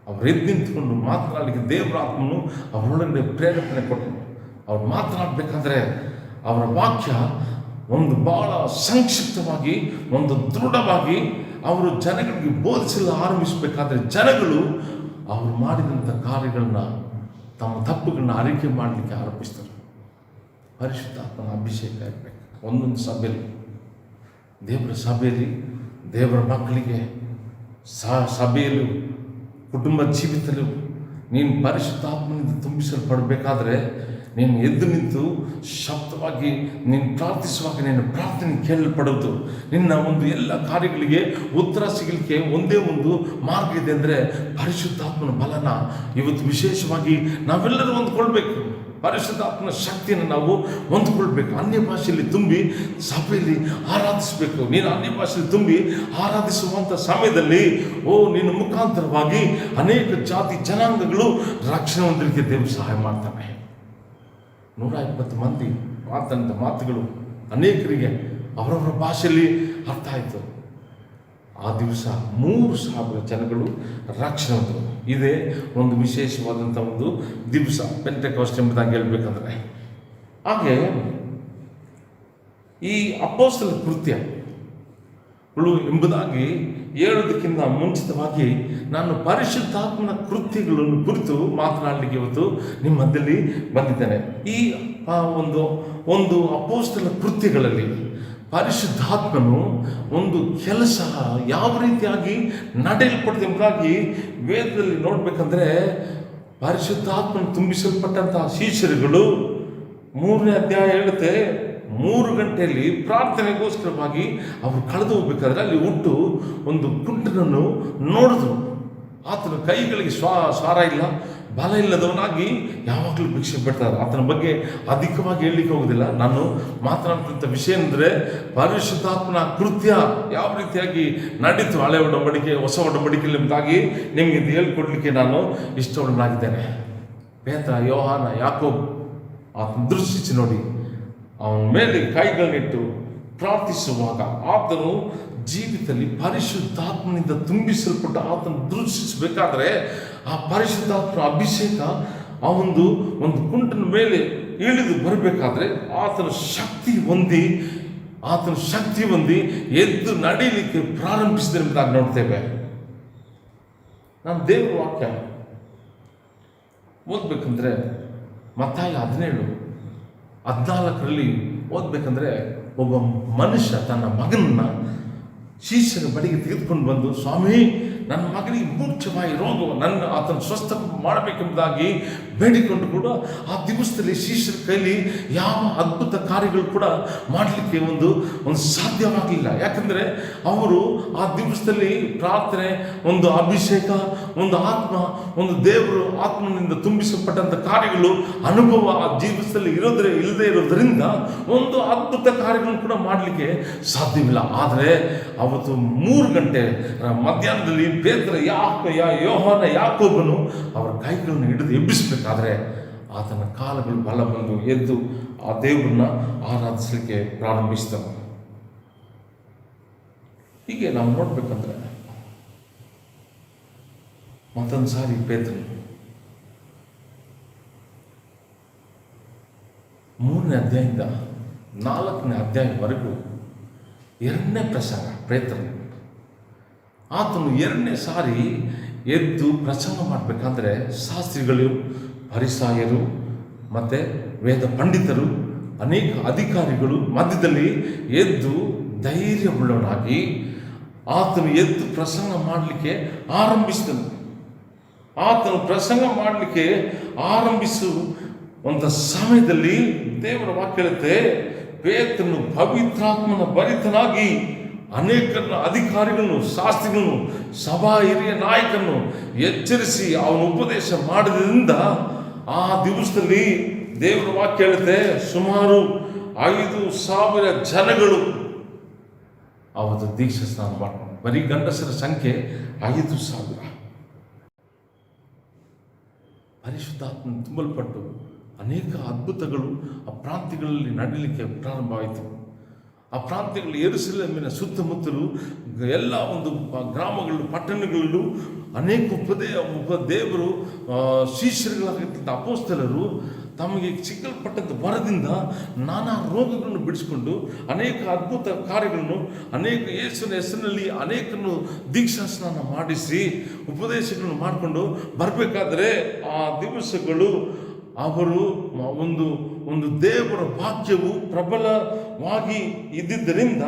ಅವ್ರು ಎದ್ದು ನಿಂತ್ಕೊಂಡು ಮಾತನಾಡಲಿಕ್ಕೆ ದೇವರಾತ್ಮನು ಅವರೊಳಗಡೆ ಪ್ರೇರೇಪಣೆ ಕೊಟ್ಟರು. ಅವ್ರು ಮಾತನಾಡಬೇಕಾದ್ರೆ ಅವರ ವಾಕ್ಯ ಒಂದು ಬಹಳ ಸಂಕ್ಷಿಪ್ತವಾಗಿ, ಒಂದು ದೃಢವಾಗಿ ಅವರು ಜನಗಳಿಗೆ ಬೋಧಿಸಲು ಆರಂಭಿಸಬೇಕಾದ್ರೆ ಜನಗಳು ಅವರು ಮಾಡಿದಂಥ ಕಾರ್ಯಗಳನ್ನ, ತಮ್ಮ ತಪ್ಪುಗಳನ್ನ ಅರಿಕೆ ಮಾಡಲಿಕ್ಕೆ ಆರಂಭಿಸ್ತಾರೆ. ಪರಿಶುದ್ಧಾತ್ಮನ ಅಭಿಷೇಕ ಇರಬೇಕು ಒಂದೊಂದು ಸಭೆಯಲ್ಲಿ, ದೇವರ ಸಭೆಯಲ್ಲಿ, ದೇವರ ಮಕ್ಕಳಿಗೆ ಸಭೆಯಲ್ಲೂ ಕುಟುಂಬ ಜೀವಿತಲ್ಲೂ ನೀನು ಪರಿಶುದ್ಧಾತ್ಮನಿಂದ ತುಂಬಿಸಲ್ಪಡಬೇಕಾದ್ರೆ ನೀನು ಎದ್ದು ನಿಂತು ಶಬ್ದವಾಗಿ ನೀನು ಪ್ರಾರ್ಥಿಸುವಾಗ ನಿನ್ನ ಪ್ರಾರ್ಥನೆ ಕೇಳಲ್ಪಡೋದು. ನಿನ್ನ ಒಂದು ಎಲ್ಲ ಕಾರ್ಯಗಳಿಗೆ ಉತ್ತರ ಸಿಗಲಿಕ್ಕೆ ಒಂದೇ ಒಂದು ಮಾರ್ಗ ಇದೆ ಅಂದರೆ ಪರಿಶುದ್ಧಾತ್ಮನ ಬಲನ ಇವತ್ತು ವಿಶೇಷವಾಗಿ ನಾವೆಲ್ಲರೂ ಹೊಂದ್ಕೊಳ್ಬೇಕು. ಪರಿಶುದ್ಧಾತ್ಮನ ಶಕ್ತಿಯನ್ನು ನಾವು ಹೊಂದ್ಕೊಳ್ಬೇಕು. ಅನ್ಯ ಭಾಷೆಯಲ್ಲಿ ತುಂಬಿ ಸಭೆಯಲ್ಲಿ ಆರಾಧಿಸಬೇಕು. ನೀನು ಅನ್ಯ ಭಾಷೆಯಲ್ಲಿ ತುಂಬಿ ಆರಾಧಿಸುವಂಥ ಸಮಯದಲ್ಲಿ ನಿನ್ನ ಮುಖಾಂತರವಾಗಿ ಅನೇಕ ಜಾತಿ ಜನಾಂಗಗಳು ರಕ್ಷಣೆ ಹೊಂದಲಿಕ್ಕೆ ದೇವರು ಸಹಾಯ ಮಾಡ್ತಾನೆ. 120 ಮಂದಿ ಮಾತಂತ ಮಾತುಗಳು ಅನೇಕರಿಗೆ ಅವರವರ ಭಾಷೆಯಲ್ಲಿ ಅರ್ಥ ಆಯಿತು. ಆ ದಿವಸ 3,000 ಜನಗಳು ರಕ್ಷಣೆ ಹೊಂದರು. ಇದೇ ಒಂದು ವಿಶೇಷವಾದಂಥ ಒಂದು ದಿವಸ ಪೆಂಟೆಕೋಸ್ಟ್ ಎಂಬುದಾಗಿ ಹೇಳ್ಬೇಕಂದ್ರೆ. ಹಾಗೆ ಈ ಅಪೊಸ್ತಲ ಕೃತ್ಯಗಳು ಎಂಬುದಾಗಿ ಹೇಳೋದಕ್ಕಿಂತ ಮುಂಚಿತವಾಗಿ ನಾನು ಪರಿಶುದ್ಧಾತ್ಮನ ಕೃತ್ಯಗಳನ್ನು ಕುರಿತು ಮಾತನಾಡಲಿಕ್ಕೆ ಇವತ್ತು ನಿಮ್ಮ ಮಧ್ಯದಲ್ಲಿ ಬಂದಿದ್ದೇನೆ. ಈ ಒಂದು ಅಪೊಸ್ತಲ ಕೃತ್ಯಗಳಲ್ಲಿ ಪರಿಶುದ್ಧಾತ್ಮನು ಒಂದು ಕೆಲಸ ಯಾವ ರೀತಿಯಾಗಿ ನಡೆಯಲ್ಪಡ್ತದೆ ಎಂಬುದಾಗಿ ವೇದದಲ್ಲಿ ನೋಡಬೇಕಂದ್ರೆ, ಪರಿಶುದ್ಧಾತ್ಮನ ತುಂಬಿಸಲ್ಪಟ್ಟಂತಹ ಶಿಷ್ಯರುಗಳು 3ನೇ ಅಧ್ಯಾಯ ಹೇಳುತ್ತೆ, 3 ಗಂಟೆಯಲ್ಲಿ ಪ್ರಾರ್ಥನೆಗೋಸ್ಕರವಾಗಿ ಅವರು ಕಳೆದು ಹೋಗ್ಬೇಕಾದ್ರೆ ಅಲ್ಲಿ ಹುಟ್ಟು ಒಂದು ಕುಂಟನನ್ನು ನೋಡಿದ್ರು. ಆತನ ಕೈಗಳಿಗೆ ಸ್ವಾರ ಇಲ್ಲ, ಬಲ ಇಲ್ಲದವನಾಗಿ ಯಾವಾಗಲೂ ಭಿಕ್ಷೆ ಬಿಡ್ತಾರೆ. ಆತನ ಬಗ್ಗೆ ಅಧಿಕವಾಗಿ ಹೇಳಲಿಕ್ಕೆ ಹೋಗೋದಿಲ್ಲ. ನಾನು ಮಾತನಾಡ್ತಂಥ ವಿಷಯ ಅಂದರೆ ಪರಿಶುದ್ಧಾತ್ಮನ ಕೃತ್ಯ ಯಾವ ರೀತಿಯಾಗಿ ನಡೀತು ಹಳೆ ಒಡಂಬಡಿಕೆ ಹೊಸ ಒಡಂಬಡಿಕೆಯಲ್ಲಿ ಎಂಬುದಾಗಿ ನಿಮಗೆ ಇದು ಹೇಳ್ಕೊಡ್ಲಿಕ್ಕೆ ನಾನು ಇಷ್ಟಪಡಲಾಗಿದ್ದೇನೆ. ಪೇತ್ರ, ಯೋಹಾನ, ಯಾಕೋಬ್ ಆತನ ದೃಷ್ಟಿಸಿ ನೋಡಿ ಅವನ ಮೇಲೆ ಕೈಗಳನ್ನಿಟ್ಟು ಪ್ರಾರ್ಥಿಸುವಾಗ ಆತನು ಜೀವಿತದಲ್ಲಿ ಪರಿಶುದ್ಧಾತ್ಮನಿಂದ ತುಂಬಿಸಲ್ಪಟ್ಟ ಆತನ ದೃಷ್ಟಿಸಬೇಕಾದ್ರೆ ಆ ಪರಿಶುದ್ಧಾತ್ಮನ ಅಭಿಷೇಕ ಆ ಒಂದು ಕುಂಟನ ಮೇಲೆ ಇಳಿದು ಬರಬೇಕಾದ್ರೆ ಆತನ ಶಕ್ತಿ ಹೊಂದಿ ಎದ್ದು ನಡೀಲಿಕ್ಕೆ ಪ್ರಾರಂಭಿಸಿದೆ ಎಂಬುದಾಗಿ ನೋಡ್ತೇವೆ. ನಾನು ದೇವರ ವಾಕ್ಯ ಓದ್ಬೇಕಂದ್ರೆ ಮತ್ತಾಯ 17:14 ಓದಬೇಕಂದ್ರೆ ಒಬ್ಬ ಮನುಷ್ಯ ತನ್ನ ಮಗನನ್ನ ಶಿಷ್ಯನ ಬಳಿಗೆ ತೆಗೆದುಕೊಂಡು ಬಂದು, ಸ್ವಾಮಿ, ನನ್ನ ಮಗನಿಗೆ ಮೂರ್ಛವಾಯಿ ರೋಗ, ಆತನ ಸ್ವಸ್ಥ ಮಾಡಬೇಕೆಂಬುದಾಗಿ ಬೇಡಿಕೊಂಡು ಕೂಡ ಆ ದಿವಸದಲ್ಲಿ ಶಿಷ್ಯರ ಕೈಲಿ ಯಾವ ಅದ್ಭುತ ಕಾರ್ಯಗಳು ಕೂಡ ಮಾಡಲಿಕ್ಕೆ ಒಂದು ಸಾಧ್ಯವಾಗಲಿಲ್ಲ. ಯಾಕಂದರೆ ಅವರು ಆ ದಿವಸದಲ್ಲಿ ಪ್ರಾರ್ಥನೆ, ಒಂದು ಅಭಿಷೇಕ, ಒಂದು ಆತ್ಮ, ಒಂದು ದೇವರು ಆತ್ಮನಿಂದ ತುಂಬಿಸಲ್ಪಟ್ಟಂಥ ಕಾರ್ಯಗಳು ಅನುಭವ ಆ ಜೀವಿತದಲ್ಲಿ ಇಲ್ಲದೇ ಇರೋದರಿಂದ ಒಂದು ಅದ್ಭುತ ಕಾರ್ಯಗಳನ್ನು ಕೂಡ ಮಾಡಲಿಕ್ಕೆ ಸಾಧ್ಯವಿಲ್ಲ. ಆದರೆ ಅವತ್ತು 3 ಗಂಟೆ ಮಧ್ಯಾಹ್ನದಲ್ಲಿ ಪೇತ್ರ, ಯೋಹಾನ, ಯಾಕೋಬನು ಅವರ ಕೈಗಳನ್ನು ಹಿಡಿದು ಎಬ್ಬಿಸಬೇಕಾದ್ರೆ ಆತನ ಕಾಲುಗಳು ಬಲ ಬಂದು ಎದ್ದು ಆ ದೇವರನ್ನ ಆರಾಧಿಸಲಿಕ್ಕೆ ಪ್ರಾರಂಭಿಸಿದನು. ಹೀಗೆ ನಾವು ನೋಡ್ಬೇಕಂದ್ರೆ ಮತ್ತೊಂದು ಸಾರಿ ಪೇತ್ರನು 3ನೇ ಅಧ್ಯಾಯದಿಂದ 4ನೇ ಅಧ್ಯಾಯವರೆಗೂ 2ನೇ ಪ್ರಸಂಗ ಪೇತ್ರನು. ಆತನು 2ನೇ ಸಾರಿ ಎದ್ದು ಪ್ರಸಂಗ ಮಾಡಬೇಕಾದ್ರೆ ಶಾಸ್ತ್ರಿಗಳು, ಫರಿಸಾಯರು ಮತ್ತು ವೇದ ಪಂಡಿತರು, ಅನೇಕ ಅಧಿಕಾರಿಗಳು ಮಧ್ಯದಲ್ಲಿ ಎದ್ದು ಧೈರ್ಯವುಳ್ಳವನಾಗಿ ಆತನು ಎದ್ದು ಪ್ರಸಂಗ ಮಾಡಲಿಕ್ಕೆ ಆರಂಭಿಸಿದನು. ಆತನು ಪ್ರಸಂಗ ಮಾಡಲಿಕ್ಕೆ ಆರಂಭಿಸುವಂಥ ಸಮಯದಲ್ಲಿ ದೇವರ ವಾಕ್ಯ ಹೇಳುತ್ತೆ, ಪೇತ್ರನು ಪವಿತ್ರಾತ್ಮನ ಭರಿತನಾಗಿ ಅನೇಕರನ್ನ, ಅಧಿಕಾರಿಗಳನ್ನು, ಶಾಸ್ತ್ರಿಗಳನ್ನು, ಸಭಾ ಹಿರಿಯ ನಾಯಕರನ್ನು ಎಚ್ಚರಿಸಿ ಅವನ ಉಪದೇಶ ಮಾಡಿದ್ರಿಂದ ಆ ದಿವಸದಲ್ಲಿ ದೇವರ ವಾಕ್ಯ ಹೇಳುತ್ತೆ, ಸುಮಾರು 5,000 ಜನಗಳು ಅವತ್ತು ದೀಕ್ಷಾ ಸ್ನಾನ ಮಾಡ್ಕೊಂಡು, ಬರೀ ಗಂಡಸರ ಸಂಖ್ಯೆ 5,000. ಪರಿಶುದ್ಧಾತ್ಮ ತುಂಬಲ್ಪಟ್ಟು ಅನೇಕ ಅದ್ಭುತಗಳು ಆ ಪ್ರಾಂತ್ಯಗಳಲ್ಲಿ ನಡೀಲಿಕ್ಕೆ ಪ್ರಾರಂಭವಾಯಿತು. ಆ ಪ್ರಾಂತ್ಯಗಳು ಯೆರೂಸಲೇಮಿನ ಸುತ್ತಮುತ್ತಲು ಎಲ್ಲ ಒಂದು ಗ್ರಾಮಗಳು, ಪಟ್ಟಣಗಳಲ್ಲೂ ಅನೇಕ ದೇವರು ಶಿಷ್ಯರುಗಳಾಗಿದ್ದಂಥ ಅಪೊಸ್ತಲರು ತಮಗೆ ಸಿಕ್ಕಲ್ಪಟ್ಟಂಥ ವರದಿಂದ ನಾನಾ ರೋಗಗಳನ್ನು ಬಿಡಿಸಿಕೊಂಡು ಅನೇಕ ಅದ್ಭುತ ಕಾರ್ಯಗಳನ್ನು, ಅನೇಕ ಯೇಸುವಿನ ಹೆಸರಿನಲ್ಲಿ ಅನೇಕರನ್ನು ದೀಕ್ಷಾ ಸ್ನಾನ ಮಾಡಿಸಿ ಉಪದೇಶಗಳನ್ನು ಮಾಡಿಕೊಂಡು ಬರಬೇಕಾದ್ರೆ ಆ ದಿವಸಗಳು ಅವರು ಒಂದು ದೇವರ ವಾಕ್ಯವು ಪ್ರಬಲವಾಗಿ ಇದ್ದಿದ್ದರಿಂದ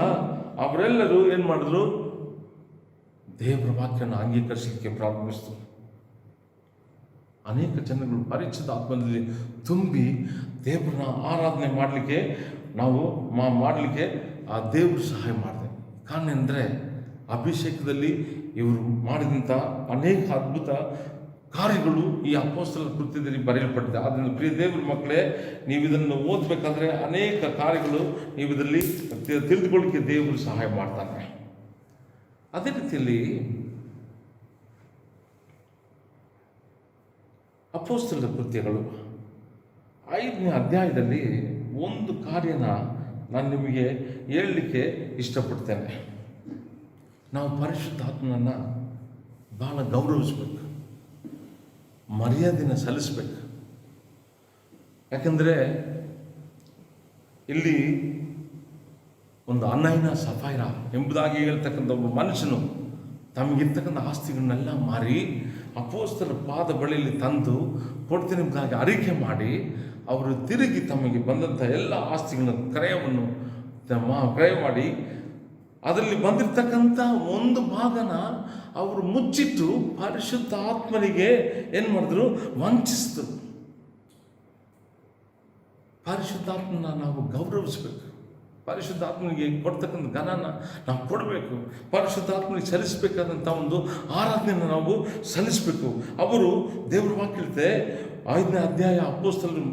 ಅವರೆಲ್ಲರೂ ಏನು ಮಾಡಿದ್ರು, ದೇವರ ವಾಕ್ಯನ ಅಂಗೀಕರಿಸಲಿಕ್ಕೆ ಪ್ರಾರಂಭಿಸಿದರು. ಅನೇಕ ಜನಗಳು ಪರಿಚಿತ ಆತ್ಮದಲ್ಲಿ ತುಂಬಿ ದೇವರನ್ನ ಆರಾಧನೆ ಮಾಡಲಿಕ್ಕೆ ಮಾಡಲಿಕ್ಕೆ ಆ ದೇವರು ಸಹಾಯ ಮಾಡಿದೆ. ಕಾರಣ ಅಂದರೆ ಅಭಿಷೇಕದಲ್ಲಿ ಇವರು ಮಾಡಿದಂಥ ಅನೇಕ ಅದ್ಭುತ ಕಾರ್ಯಗಳು ಈ ಅಪೊಸ್ತಲರ ಕೃತ್ಯದಲ್ಲಿ ಬರೆಯಲ್ಪಟ್ಟಿದೆ. ಆದ್ದರಿಂದ ಪ್ರಿಯ ದೇವರ ಮಕ್ಕಳೇ, ನೀವು ಇದನ್ನು ಓದಬೇಕಾದ್ರೆ ಅನೇಕ ಕಾರ್ಯಗಳು ನೀವು ಇದರಲ್ಲಿ ತಿಳಿದುಕೊಳ್ಳಿಕ್ಕೆ ದೇವರು ಸಹಾಯ ಮಾಡ್ತಾನೆ. ಅದೇ ರೀತಿಯಲ್ಲಿ ಅಪೊಸ್ತಲರ ಕೃತ್ಯಗಳು 5ನೇ ಅಧ್ಯಾಯದಲ್ಲಿ ಒಂದು ಕಾರ್ಯನ ನಾನು ನಿಮಗೆ ಹೇಳಲಿಕ್ಕೆ ಇಷ್ಟಪಡ್ತೇನೆ. ನಾವು ಪರಿಶುದ್ಧಾತ್ಮನನ್ನು ಬಹಳ ಗೌರವಿಸಬೇಕು, ಮರ್ಯಾದೆನ ಸಲ್ಲಿಸಬೇಕು. ಯಾಕಂದರೆ ಇಲ್ಲಿ ಒಂದು ಅನೈನ ಸಫೈರ ಎಂಬುದಾಗಿ ಹೇಳ್ತಕ್ಕಂಥ ಒಬ್ಬ ಮನುಷ್ಯನು ತಮಗಿರ್ತಕ್ಕಂಥ ಆಸ್ತಿಗಳನ್ನೆಲ್ಲ ಮಾರಿ ಅಪೊಸ್ತಲರ ಪಾದ ಬಳಿಯಲ್ಲಿ ತಂದು ಕೊಡ್ತೀನಿ ಎಂಬುದಾಗಿ ಅರಿಕೆ ಮಾಡಿ ಅವರು ತಿರುಗಿ ತಮಗೆ ಬಂದಂಥ ಎಲ್ಲ ಆಸ್ತಿಗಳನ್ನು ಕ್ರಯ ಮಾಡಿ ಅದರಲ್ಲಿ ಬಂದಿರತಕ್ಕಂಥ ಒಂದು ಭಾಗನ ಅವರು ಮುಚ್ಚಿಟ್ಟು ಪರಿಶುದ್ಧ ಆತ್ಮನಿಗೆ ಏನು ಮಾಡಿದ್ರು, ವಂಚಿಸಿದ್ರು. ಪರಿಶುದ್ಧಾತ್ಮನ ನಾವು ಗೌರವಿಸಬೇಕು. ಪರಿಶುದ್ಧಾತ್ಮನಿಗೆ ಕೊಡ್ತಕ್ಕಂಥ ಘನನ ನಾವು ಕೊಡಬೇಕು. ಪರಿಶುದ್ಧಾತ್ಮನಿಗೆ ಸಲ್ಲಿಸಬೇಕಾದಂಥ ಒಂದು ಆರಾಧನೆಯನ್ನು ನಾವು ಸಲ್ಲಿಸಬೇಕು. ಅವರು ದೇವರ ವಾಕ್ಯ ಹೇಳ್ತೆ 5ನೇ ಅಧ್ಯಾಯ ಅಪೊಸ್ತಲರು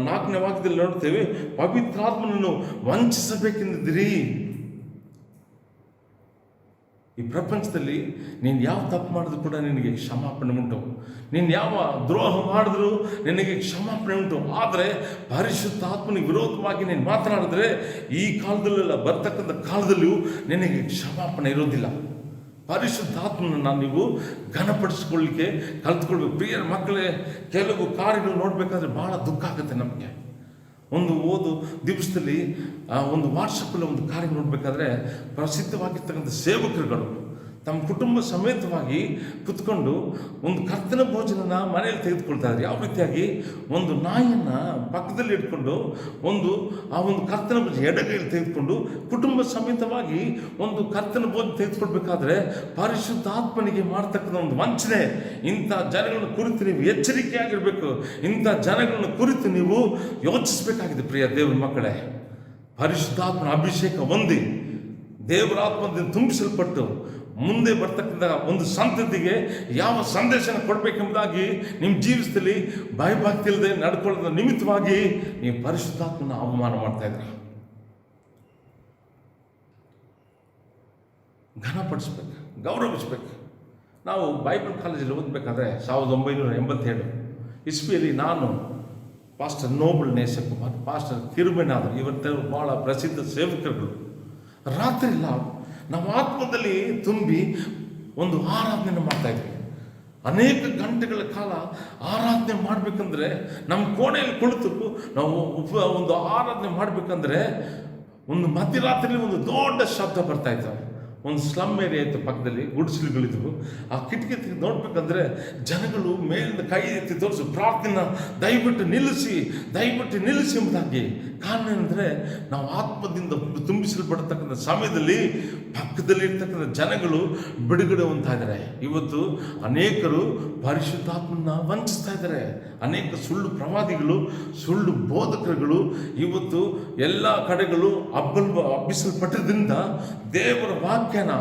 4ನೇ ವಾಕ್ಯದಲ್ಲಿ ನೋಡ್ತೇವೆ, ಪವಿತ್ರಾತ್ಮನನ್ನು ವಂಚಿಸಬೇಕೆಂದಿದ್ದೀರಿ. ಈ ಪ್ರಪಂಚದಲ್ಲಿ ನೀನು ಯಾವ ತಪ್ಪು ಮಾಡಿದ್ರು ಕೂಡ ನಿನಗೆ ಕ್ಷಮಾಪಣೆ ಉಂಟು, ನೀನು ಯಾವ ದ್ರೋಹ ಮಾಡಿದ್ರು ನಿನಗೆ ಕ್ಷಮಾಪಣೆ ಉಂಟು. ಆದರೆ ಪರಿಶುದ್ಧಾತ್ಮನಿಗೆ ವಿರೋಧವಾಗಿ ನೀನು ಮಾತನಾಡಿದ್ರೆ ಈ ಕಾಲದಲ್ಲೆಲ್ಲ ಬರ್ತಕ್ಕಂಥ ಕಾಲದಲ್ಲಿಯೂ ನಿನಗೆ ಕ್ಷಮಾಪಣೆ ಇರೋದಿಲ್ಲ. ಪರಿಶುದ್ಧಾತ್ಮನನ್ನು ನೀವು ಘನಪಡಿಸಿಕೊಳ್ಳಿಕ್ಕೆ ಕಲ್ತ್ಕೊಳ್ಬೇಕು. ಪ್ರಿಯರ ಮಕ್ಕಳೇ, ಕೆಲವು ಕಾರ್ಯಗಳು ನೋಡಬೇಕಾದ್ರೆ ಭಾಳ ದುಃಖ ಆಗುತ್ತೆ ನಮಗೆ. ಒಂದು ದಿವಸದಲ್ಲಿ ಒಂದು ವಾಟ್ಸಪ್ಪಲ್ಲಿ ಒಂದು ಕಾರ್ಯ ನೋಡಬೇಕಾದ್ರೆ ಪ್ರಸಿದ್ಧವಾಗಿರ್ತಕ್ಕಂಥ ಸೇವಕರುಗಳು ತಮ್ಮ ಕುಟುಂಬ ಸಮೇತವಾಗಿ ಕುತ್ಕೊಂಡು ಒಂದು ಕರ್ತನ ಭೋಜನನ ಮನೆಯಲ್ಲಿ ತೆಗೆದುಕೊಳ್ತಾ ಇದ್ದಾರೆ. ಯಾವ ರೀತಿಯಾಗಿ ಒಂದು ನಾಯಿಯನ್ನು ಪಕ್ಕದಲ್ಲಿ ಇಟ್ಕೊಂಡು ಆ ಒಂದು ಕರ್ತನ ಭೋಜನ ಎಡಗೈಯಲ್ಲಿ ತೆಗೆದುಕೊಂಡು ಕುಟುಂಬ ಸಮೇತವಾಗಿ ಒಂದು ಕರ್ತನ ಭೋಜನ ತೆಗೆದುಕೊಳ್ಬೇಕಾದ್ರೆ ಪರಿಶುದ್ಧಾತ್ಮನಿಗೆ ಮಾಡ್ತಕ್ಕಂಥ ಒಂದು ವಂಚನೆ. ಇಂಥ ಜನಗಳನ್ನ ಕುರಿತು ನೀವು ಎಚ್ಚರಿಕೆಯಾಗಿರಬೇಕು. ಇಂಥ ಜನಗಳನ್ನ ಕುರಿತು ನೀವು ಯೋಚಿಸಬೇಕಾಗಿದೆ. ಪ್ರಿಯ ದೇವರ ಮಕ್ಕಳೇ, ಪರಿಶುದ್ಧಾತ್ಮನ ಅಭಿಷೇಕ ಹೊಂದಿ ದೇವರ ಆತ್ಮದಿಂದ ತುಂಬಿಸಲ್ಪಟ್ಟು ಮುಂದೆ ಬರ್ತಕ್ಕಂಥ ಒಂದು ಸಂತತಿಗೆ ಯಾವ ಸಂದೇಶನ ಕೊಡಬೇಕೆಂಬುದಾಗಿ ನಿಮ್ಮ ಜೀವಿತದಲ್ಲಿ ಭಯಭಕ್ತಿ ಇಲ್ಲದೆ ನಡ್ಕೊಳ್ಳೋದ್ರ ನಿಮಿತ್ತವಾಗಿ ನೀವು ಪರಿಶುದ್ಧಾತ್ಮನ ಅವಮಾನ ಮಾಡ್ತಾ ಇದ್ದೀರ. ಘನಪಡಿಸ್ಬೇಕು, ಗೌರವಿಸ್ಬೇಕು. ನಾವು ಬೈಬಲ್ ಕಾಲೇಜಲ್ಲಿ ಓದಬೇಕಾದ್ರೆ 1987 ಇಸ್ವಿಯಲ್ಲಿ ನಾನು ಪಾಸ್ಟರ್ ನೋಬಲ್ ನೇಸಕುಮಾರ್, ಪಾಸ್ಟರ್ ಕಿರುಬೆನಾದ್ರು, ಇವತ್ತು ಭಾಳ ಪ್ರಸಿದ್ಧ ಸೇವಕರುಗಳು, ರಾತ್ರಿ ನಾವು ಆತ್ಮದಲ್ಲಿ ತುಂಬಿ ಒಂದು ಆರಾಧನೆ ಮಾಡ್ತಾಯಿದ್ವಿ. ಅನೇಕ ಗಂಟೆಗಳ ಕಾಲ ಆರಾಧನೆ ಮಾಡಬೇಕಂದ್ರೆ ನಮ್ಮ ಕೋಣೆಯಲ್ಲಿ ಕುಳಿತು ನಾವು ಒಂದು ಆರಾಧನೆ ಮಾಡಬೇಕಂದ್ರೆ ಒಂದು ಮಧ್ಯರಾತ್ರಿಯಲ್ಲಿ ಒಂದು ದೊಡ್ಡ ಶಬ್ದ ಬರ್ತಾಯಿತ್ತು. ಒಂದು ಸ್ಲಮ್ ಏರಿಯಾ ಇತ್ತು, ಪಕ್ಕದಲ್ಲಿ ಗುಡಿಸಲುಗಳಿದ್ವು. ಆ ಕಿಟಕಿ ನೋಡ್ಬೇಕಂದ್ರೆ ಜನಗಳು ಮೇಲಿಂದ ಕೈ ಎತ್ತಿ ತೋರಿಸು, ಪ್ರಾರ್ಥನೆ ದಯವಿಟ್ಟು ನಿಲ್ಲಿಸಿ ಎಂಬುದಾಗಿ. ಕಾರಣ ಏನಂದರೆ ನಾವು ಆತ್ಮದಿಂದ ತುಂಬಿಸಲ್ಪಡತಕ್ಕಂಥ ಸಮಯದಲ್ಲಿ ಪಕ್ಕದಲ್ಲಿ ಇರ್ತಕ್ಕಂಥ ಜನಗಳು ಬಿಡುಗಡೆ ಹೊಂದ್ತಾ ಇದ್ದಾರೆ. ಇವತ್ತು ಅನೇಕರು ಪರಿಶುದ್ಧಾತ್ಮನ ವಂಚಿಸ್ತಾ ಇದ್ದಾರೆ. ಅನೇಕ ಸುಳ್ಳು ಪ್ರವಾದಿಗಳು, ಸುಳ್ಳು ಬೋಧಕರುಗಳು ಇವತ್ತು ಎಲ್ಲ ಕಡೆಗಳು ಹಬ್ಬಿಸಲ್ಪಟ್ಟಿದ್ದರಿಂದ ದೇವರ ವಾಕ್ಯನ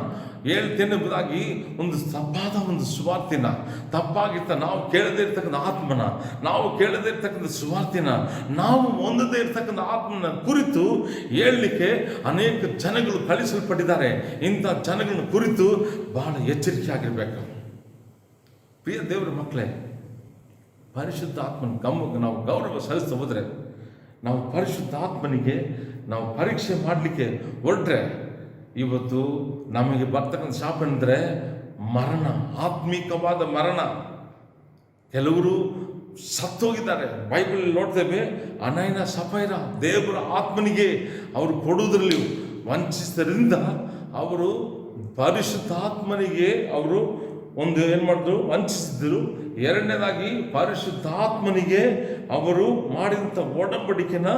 ಹೇಳ್ತೇನೆಂಬುದಾಗಿ ಒಂದು ತಪ್ಪಾದ ಒಂದು ಸುವಾರ್ತಿನ, ತಪ್ಪಾಗಿರ್ತ ನಾವು ಕೇಳದೇ ಇರ್ತಕ್ಕಂಥ ಆತ್ಮನ, ನಾವು ಕೇಳದೇ ಇರ್ತಕ್ಕಂಥ ಸುವಾರ್ತಿನ, ನಾವು ಹೊಂದದೇ ಇರ್ತಕ್ಕಂಥ ಆತ್ಮನ ಕುರಿತು ಹೇಳಲಿಕ್ಕೆ ಅನೇಕ ಜನಗಳು ಕಳಿಸಲ್ಪಟ್ಟಿದ್ದಾರೆ. ಇಂಥ ಜನಗಳನ್ನ ಕುರಿತು ಬಹಳ ಎಚ್ಚರಿಕೆ ಆಗಿರಬೇಕು. ಪ್ರಿಯ ದೇವರ ಮಕ್ಕಳೇ, ಪರಿಶುದ್ಧ ಆತ್ಮನ ನಾವು ಗೌರವ ಸಲ್ಲಿಸ್ತಾ ಹೋದರೆ, ನಾವು ಪರಿಶುದ್ಧ ಆತ್ಮನಿಗೆ ನಾವು ಪರೀಕ್ಷೆ ಮಾಡಲಿಕ್ಕೆ ಹೊರಟ್ರೆ ಇವತ್ತು ನಮಗೆ ಬರ್ತಕ್ಕಂಥ ಶಾಪ ಅಂದರೆ ಮರಣ, ಆತ್ಮಿಕವಾದ ಮರಣ. ಕೆಲವರು ಸತ್ತೋಗಿದ್ದಾರೆ. ಬೈಬಲ್ ನೋಡ್ತೇವೆ, ಅನೈನ ಸಫೈರ ದೇವರ ಆತ್ಮನಿಗೆ ಅವರು ಕೊಡುವುದರಲ್ಲಿ ವಂಚಿಸಿದ್ದರಿಂದ ಅವರು ಪರಿಶುದ್ಧ ಆತ್ಮನಿಗೆ ಅವರು ಏನು ಮಾಡಿದ್ರು, ವಂಚಿಸಿದ್ರು. ಎರಡನೇದಾಗಿ ಪರಿಶುದ್ಧಾತ್ಮನಿಗೆ ಅವರು ಮಾಡಿದಂಥ ಒಡಂಬಡಿಕೆನ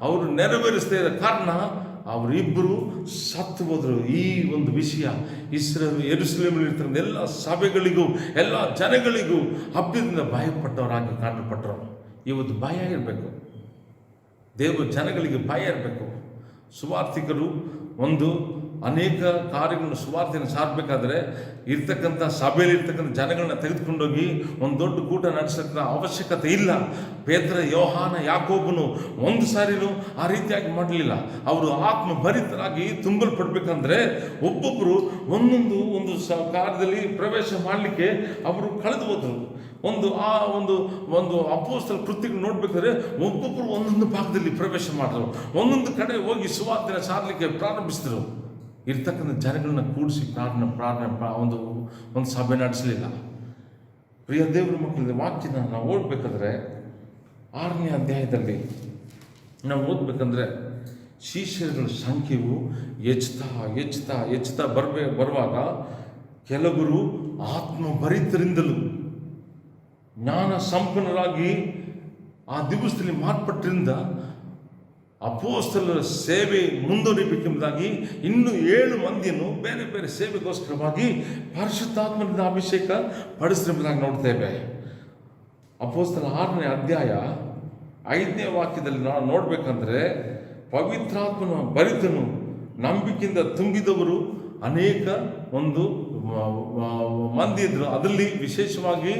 ಅವರು ನೆರವೇರಿಸದೇ ಇರೋ ಕಾರಣ ಅವರಿಬ್ಬರು ಸತ್ತು ಹೋದರು. ಈ ಒಂದು ವಿಷಯ ಯೆರೂಸಲೇಮಿನಲ್ಲಿ ಇರ್ತಕ್ಕಂಥ ಎಲ್ಲ ಸಭೆಗಳಿಗೂ ಎಲ್ಲ ಜನಗಳಿಗೂ ಹಬ್ಬದಿಂದ ಭಯಪಟ್ಟವರಾಗಿ ಕಂಡುಪಟ್ಟರು. ಇವತ್ತು ಭಯ ಇರಬೇಕು, ದೇವರ ಜನಗಳಿಗೆ ಭಯ ಇರಬೇಕು. ಸುವಾರ್ಥಿಕರು ಅನೇಕ ಕಾರ್ಯಗಳನ್ನು ಸುವಾರ್ತೆಯನ್ನು ಸಾರಬೇಕಾದ್ರೆ ಇರ್ತಕ್ಕಂಥ ಸಭೆಯಲ್ಲಿ ಇರ್ತಕ್ಕಂಥ ಜನಗಳನ್ನ ತೆಗೆದುಕೊಂಡೋಗಿ ಒಂದು ದೊಡ್ಡ ಕೂಟ ನಡೆಸೋಕ್ಕೆ ಅವಶ್ಯಕತೆ ಇಲ್ಲ. ಪೇತ್ರ, ಯೋಹಾನ, ಯಾಕೋಬನು ಒಂದು ಸಾರಿನೂ ಆ ರೀತಿಯಾಗಿ ಮಾಡಲಿಲ್ಲ. ಅವರು ಆತ್ಮ ಭರಿತರಾಗಿ ತುಂಬಲ್ಪಡ್ಬೇಕಂದ್ರೆ ಒಬ್ಬೊಬ್ಬರು ಒಂದು ಕಾರ್ಯದಲ್ಲಿ ಪ್ರವೇಶ ಮಾಡಲಿಕ್ಕೆ ಅವರು ಕಳೆದು ಹೋದರು. ಒಂದು ಅಪೊಸ್ತಲ ಕೃತ್ಯಗಳು ನೋಡ್ಬೇಕಾದ್ರೆ ಒಬ್ಬೊಬ್ಬರು ಒಂದೊಂದು ಭಾಗದಲ್ಲಿ ಪ್ರವೇಶ ಮಾಡಿದ್ರು, ಒಂದೊಂದು ಕಡೆ ಹೋಗಿ ಸುವಾರ್ತೆನ ಸಾರಲಿಕ್ಕೆ ಪ್ರಾರಂಭಿಸಿದ್ರು. ಇರ್ತಕ್ಕಂಥ ಜನಗಳನ್ನ ಕೂಡಿಸಿ ಒಂದು ಸಭೆ ನಡೆಸಲಿಲ್ಲ. ಪ್ರಿಯ ದೇವರ ಮಕ್ಕಳ ವಾಕ್ಯನ ನಾವು ಓದಬೇಕಾದ್ರೆ 6ನೇ ಅಧ್ಯಾಯದಲ್ಲಿ ನಾವು ಓದಬೇಕಂದ್ರೆ ಶಿಷ್ಯರುಗಳ ಸಂಖ್ಯೆಯು ಹೆಚ್ಚುತ್ತಾ ಬರುವಾಗ ಕೆಲವರು ಆತ್ಮಭರಿತರಿಂದಲೂ ಜ್ಞಾನ ಸಂಪನ್ನರಾಗಿ ಆ ದಿವಸದಲ್ಲಿ ಮಾರ್ಪಟ್ಟರಿಂದ ಅಪೊಸ್ತಲರ ಸೇವೆ ಮುಂದುವರಿಬೇಕೆಂಬುದಾಗಿ ಇನ್ನೂ 7 ಮಂದಿಯನ್ನು ಬೇರೆ ಬೇರೆ ಸೇವೆಗೋಸ್ಕರವಾಗಿ ಪರಿಶುದ್ಧಾತ್ಮನಿಂದ ಅಭಿಷೇಕ ಪಡಿಸಿರುವುದಾಗಿ ನೋಡ್ತೇವೆ. ಅಪೊಸ್ತಲ 6ನೇ ಅಧ್ಯಾಯ 5ನೇ ವಾಕ್ಯದಲ್ಲಿ ನಾವು ನೋಡಬೇಕಂದ್ರೆ, ಪವಿತ್ರಾತ್ಮನ ಭರಿತನು ನಂಬಿಕೆಯಿಂದ ತುಂಬಿದವರು ಅನೇಕ ಮಂದಿ ಇದ್ರು. ಅದರಲ್ಲಿ ವಿಶೇಷವಾಗಿ